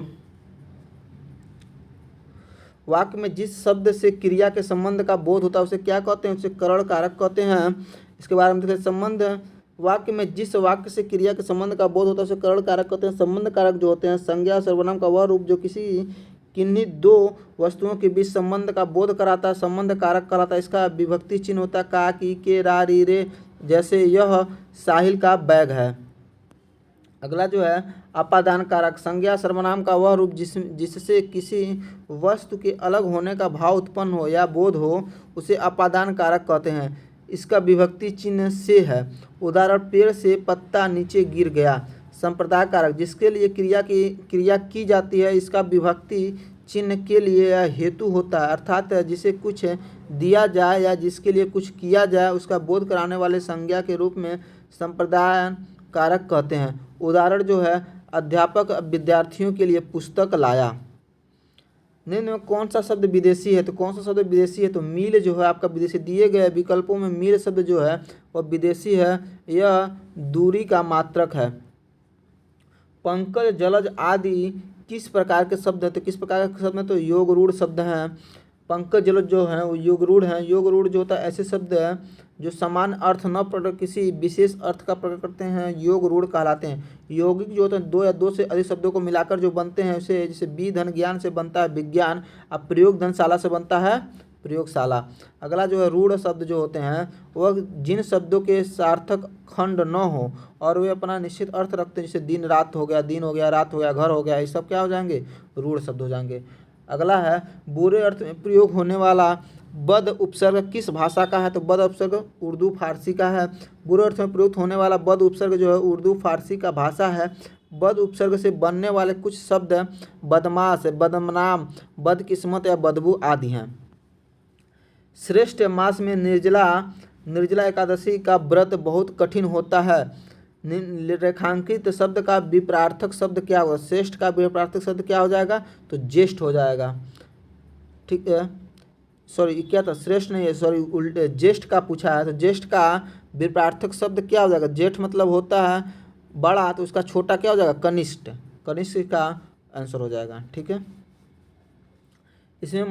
वाक्य में जिस शब्द से क्रिया के संबंध का बोध होता है उसे क्या कहते हैं? उसे करण कारक कहते हैं। इसके बारे में देखते हैं। संबंध, वाक्य में जिस वाक्य से क्रिया के संबंध का बोध होता है उसे करण कारक कहते हैं। संबंध कारक जो होते हैं संज्ञा और सर्वनाम का वह रूप जो किन्हीं दो वस्तुओं के बीच संबंध का बोध कराता है, संबंध कारक कहलाता है। इसका विभक्ति चिन्ह होता है का, की, के, रा, री, रे। जैसे यह साहिल का बैग है। अगला जो है अपादान कारक, संज्ञा सर्वनाम का वह रूप जिससे किसी वस्तु के अलग होने का भाव उत्पन्न हो या बोध हो उसे अपादान कारक कहते हैं। इसका विभक्ति चिन्ह से है। उदाहरण, पेड़ से पत्ता नीचे गिर गया। संप्रदाय कारक, जिसके लिए क्रिया की जाती है, इसका विभक्ति चिन्ह के लिए यह हेतु होता है, अर्थात जिसे कुछ दिया जाए या जिसके लिए कुछ किया जाए उसका बोध कराने वाले संज्ञा के रूप में संप्रदाय कारक कहते हैं। उदाहरण जो है, अध्यापक विद्यार्थियों के लिए पुस्तक लाया। निम्न में कौन सा शब्द विदेशी है? तो कौन सा शब्द विदेशी है? तो मील जो है आपका विदेशी। दिए गए विकल्पों में मील शब्द जो है वह विदेशी है। यह दूरी का मात्रक है। पंकज, जलज आदि किस प्रकार के शब्द हैं? तो किस प्रकार के शब्द हैं? तो योगरूढ़ शब्द हैं। पंकज, जलज जो हैं वो योगरूढ़ हैं। योगरूढ़ जो होता है ऐसे शब्द हैं जो समान अर्थ न प्रकट किसी विशेष अर्थ का प्रकट करते हैं, योगरूढ़ कहलाते हैं। यौगिक जो होते हैं दो या दो से अधिक शब्दों को मिलाकर जो बनते हैं उसे, जैसे बी धन ज्ञान से बनता है विज्ञान, अब प्रयोग धनशाला से बनता है प्रयोगशाला। अगला जो है रूढ़ शब्द जो होते हैं वह जिन शब्दों के सार्थक खंड न हो और वे अपना निश्चित अर्थ रखते हैं, जैसे दिन रात हो गया, दिन हो गया, रात हो गया, घर हो गया, ये सब क्या हो जाएंगे? रूढ़ शब्द हो जाएंगे। अगला है बुरे अर्थ में प्रयोग होने वाला बद उपसर्ग किस भाषा का है? तो बद उपसर्ग उर्दू फारसी का है। बुरे अर्थ में प्रयुक्त होने वाला बद उपसर्ग जो है उर्दू फारसी का भाषा है। बद उपसर्ग से बनने वाले कुछ शब्द बदमाश, बदनाम, बदकिस्मत या बदबू आदि हैं। श्रेष्ठ मास में निर्जला एकादशी का व्रत बहुत कठिन होता है। रेखांकित शब्द का विपरार्थक शब्द क्या होगा? श्रेष्ठ का विपरार्थक शब्द क्या हो जाएगा? तो ज्येष्ठ हो जाएगा। ठीक है, सॉरी क्या था? श्रेष्ठ नहीं है, सॉरी उल्टे ज्येष्ठ का पूछा है। तो ज्येष्ठ का विपरार्थक शब्द क्या हो जाएगा? ज्येष्ठ मतलब होता है बड़ा, तो उसका छोटा क्या हो जाएगा? कनिष्ठ। कनिष्ठ का आंसर हो जाएगा। ठीक है। इसमें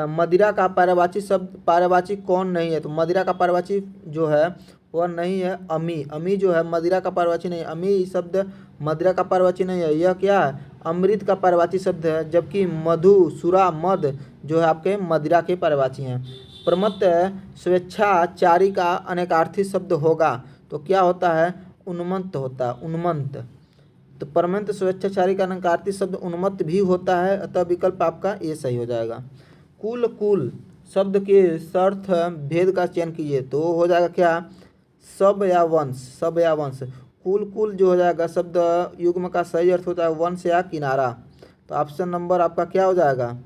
मदिरा का पर्यायवाची कौन नहीं है? तो मदिरा का पर्यायवाची जो है वह नहीं है अमी। अमी जो है मदिरा का पर्यायवाची नहीं। अमी शब्द मदिरा का पर्यायवाची नहीं है, यह क्या है, अमृत का पर्यायवाची शब्द है, जबकि मधु, सुरा, मद जो है आपके मदिरा के पर्यायवाची हैं। प्रमत्त स्वेच्छाचारी का अनेकार्थी शब्द होगा तो क्या होता है, उन्मत्त होता है, उन्मत्त। तो परमंत स्वेच्छाचारी का अनेकार्थी शब्द उन्मत्त भी होता है, अतः विकल्प आपका ये सही हो जाएगा। कुल कुल शब्द के सर्थ भेद का चयन कीजिए तो हो जाएगा क्या, सब या वंश, सब या वंश। कुल कुल जो हो जाएगा शब्द युग्म का सही अर्थ होता है वंश या किनारा। तो ऑप्शन नंबर आपका क्या हो जाएगा,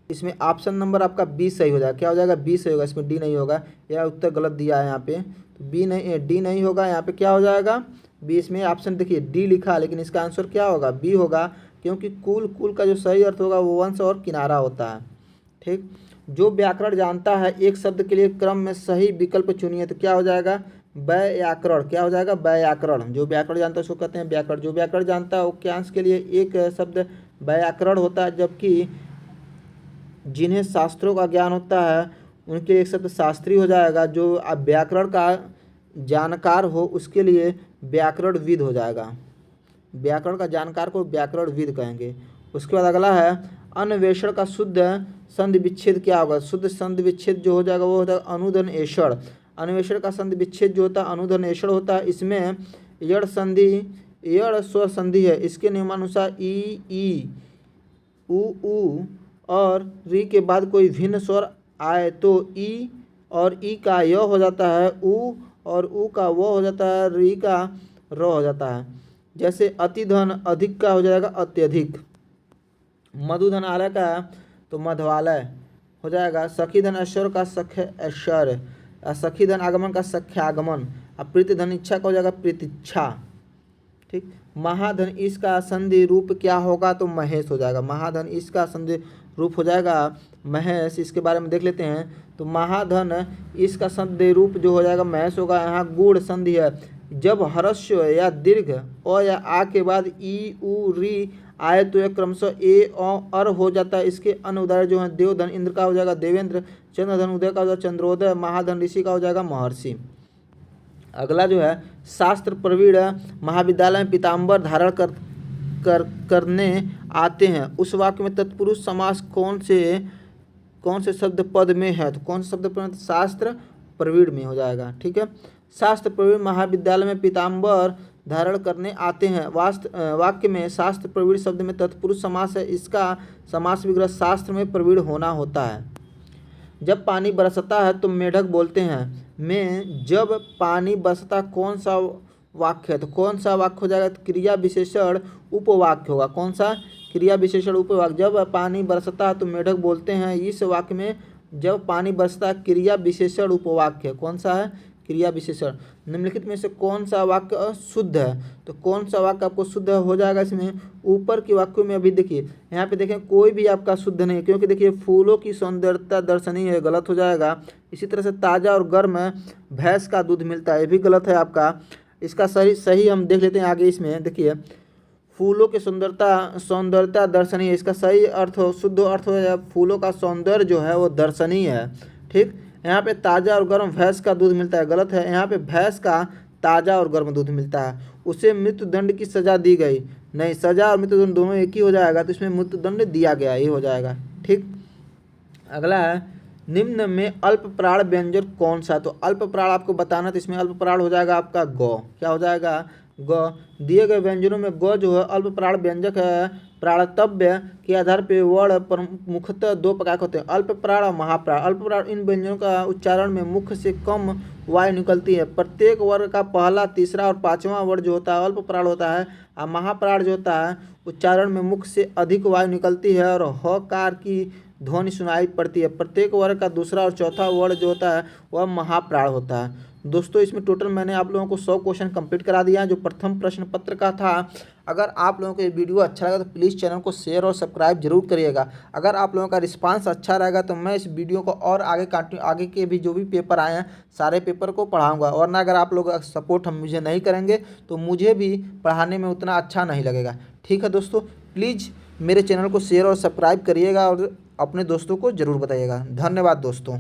इसमें ऑप्शन नंबर आपका बी सही हो जाएगा। क्या हो जाएगा, बी सही होगा, इसमें डी नहीं होगा, यह उत्तर गलत दिया है यहाँ पे, तो बी नहीं, डी नहीं होगा, यहाँ पे क्या हो जाएगा बी। इसमें ऑप्शन देखिए डी लिखा है, लेकिन इसका आंसर क्या होगा, बी होगा, क्योंकि कुल कुल का जो सही अर्थ होगा वो वंश और किनारा होता है। ठीक, जो व्याकरण जानता है एक शब्द के लिए क्रम में सही विकल्प चुनिए तो क्या हो जाएगा, व्याकरण। क्या हो जाएगा, व्याकरण। जो व्याकरण जानता है उसको कहते हैं व्याकरण। जो व्याकरण जानता है वाक्यांश के लिए एक शब्द व्याकरण होता है, जबकि जिन्हें शास्त्रों का ज्ञान होता है उनके एक शब्द शास्त्री हो जाएगा। जो व्याकरण का जानकार हो उसके लिए व्याकरणविद हो जाएगा। व्याकरण का जानकार को व्याकरणविद कहेंगे। उसके बाद अगला है अन्वेषण का शुद्ध संधि विच्छेद क्या होगा। शुद्ध संधि विच्छेद जो हो जाएगा वो होता है अनुधन एषण। अन्वेषण का संधि विच्छेद जो होता है अनुधन एषण होता है। इसमें यड़ संधि, यड़ स्वर संधि है, इसके नियमानुसार ई उ और री के बाद कोई भिन्न स्वर आए तो ई और ई का य हो जाता है उ, और उ का वो हो जाता है, री का र हो जाता है। जैसे अतिधन अधिक का हो जाएगा अत्यधिक, मधुधन आलय का तो मधवालय हो जाएगा, सखीधन ऐश्वर्य का सख्य ऐश्वर्य, सखीधन आगमन का सख्यागमन, और प्रीतिधन इच्छा का हो जाएगा प्रीतिच्छा। ठीक, महाधन इसका संधि रूप क्या होगा तो महेश हो जाएगा। महाधन इसका संधि रूप हो जाएगा महेश। इसके बारे में देख लेते हैं। तो महाधन इसका संधि रूप जो हो जाएगा महेश होगा। यहाँ गुण संधि है, जब ह्रस्व या दीर्घ अ या आ के बाद ई उ री आए तो यह क्रमशः ए अर हो जाता है। इसके अन्य उदाहरण जो है देवधन इंद्र का हो जाएगा देवेंद्र, चंद्रधन उदय का हो जाएगा चंद्रोदय, महाधन ऋषि का हो जाएगा महर्षि। अगला जो है शास्त्र प्रवीण महाविद्यालय में पीताम्बर धारण करने आते हैं, उस वाक्य में तत्पुरुष समास कौन से शब्द पद में है। तो कौन से शब्द पद, शास्त्र प्रवीण में हो जाएगा। ठीक है, शास्त्र प्रवीण महाविद्यालय में पीताम्बर धारण करने आते हैं, वाक्य में शास्त्र प्रवीण शब्द में तत्पुरुष समास है। इसका समास विग्रह शास्त्र में प्रवीण होना होता है। जब पानी बरसता है तो मेढक बोलते हैं में जब पानी बरसता कौन सा वाक्य है। तो कौन सा वाक्य हो जाएगा, क्रिया विशेषण उपवाक्य होगा। कौन सा, क्रिया विशेषण उपवाक्य। जब पानी बरसता है तो मेढक बोलते हैं, इस वाक्य में जब पानी बरसता है क्रिया विशेषण उपवाक्य है। कौन सा है, क्रिया विशेषण। निम्नलिखित में से कौन सा वाक्य शुद्ध है। तो कौन सा वाक्य आपको शुद्ध हो जाएगा, इसमें ऊपर के वाक्यों में अभी देखिए यहाँ पे देखें कोई भी आपका शुद्ध नहीं, क्योंकि देखिए फूलों की सौंदर्यता दर्शनीय है, गलत हो जाएगा। इसी तरह से ताज़ा और गर्म भैंस का दूध मिलता है, ये भी गलत है आपका। इसका सही हम देख लेते हैं आगे। इसमें देखिए फूलों की सौंदर्यता दर्शनीय, इसका सही अर्थ शुद्ध अर्थ हो जाए फूलों का सौंदर्य जो है वो दर्शनीय है। ठीक, यहाँ पे ताज़ा और गर्म भैंस का दूध मिलता है, गलत है। यहाँ पे भैंस का ताज़ा और गर्म दूध मिलता है। उसे मृत्युदंड की सज़ा दी गई, नहीं, सज़ा और मृत्युदंड दोनों एक ही हो जाएगा, तो इसमें मृत्युदंड दिया गया, ये हो जाएगा। ठीक, अगला है निम्न में अल्प प्राण व्यंजन कौन सा। तो अल्प प्राण आपको बताना, तो इसमें अल्प प्राण हो जाएगा आपका गौ। क्या हो जाएगा, गौ। दिए गए व्यंजनों में गौ जो है अल्प प्राण व्यंजक है। प्राणतव्य के आधार पर वर्ण पर मुख्यतः दो प्रकार के होते हैं, अल्प प्राण और महाप्राण। अल्प प्राण इन व्यंजनों का उच्चारण में मुख से कम वायु निकलती है। प्रत्येक वर्ग का पहला, तीसरा और पांचवा वर्ण जो होता है अल्प प्राण होता है, और महाप्राण जो होता है उच्चारण में मुख से अधिक वायु निकलती है और हकार की ध्वनि सुनाई पड़ती है। प्रत्येक वर्ग का दूसरा और चौथा वर्ण जो होता है वह महाप्राण होता है। दोस्तों इसमें टोटल मैंने आप लोगों को 100 क्वेश्चन कंप्लीट करा दिया है, जो प्रथम प्रश्न पत्र का था। अगर आप लोगों को ये वीडियो अच्छा लगा तो प्लीज़ चैनल को शेयर और सब्सक्राइब जरूर करिएगा। अगर आप लोगों का रिस्पांस अच्छा रहेगा तो मैं इस वीडियो को और आगे के भी जो भी पेपर आए हैं सारे पेपर को पढ़ाऊँगा। और ना अगर आप लोग सपोर्ट हम मुझे नहीं करेंगे तो मुझे भी पढ़ाने में उतना अच्छा नहीं लगेगा। ठीक है दोस्तों, प्लीज़ मेरे चैनल को शेयर और सब्सक्राइब करिएगा और अपने दोस्तों को ज़रूर बताइएगा। धन्यवाद दोस्तों।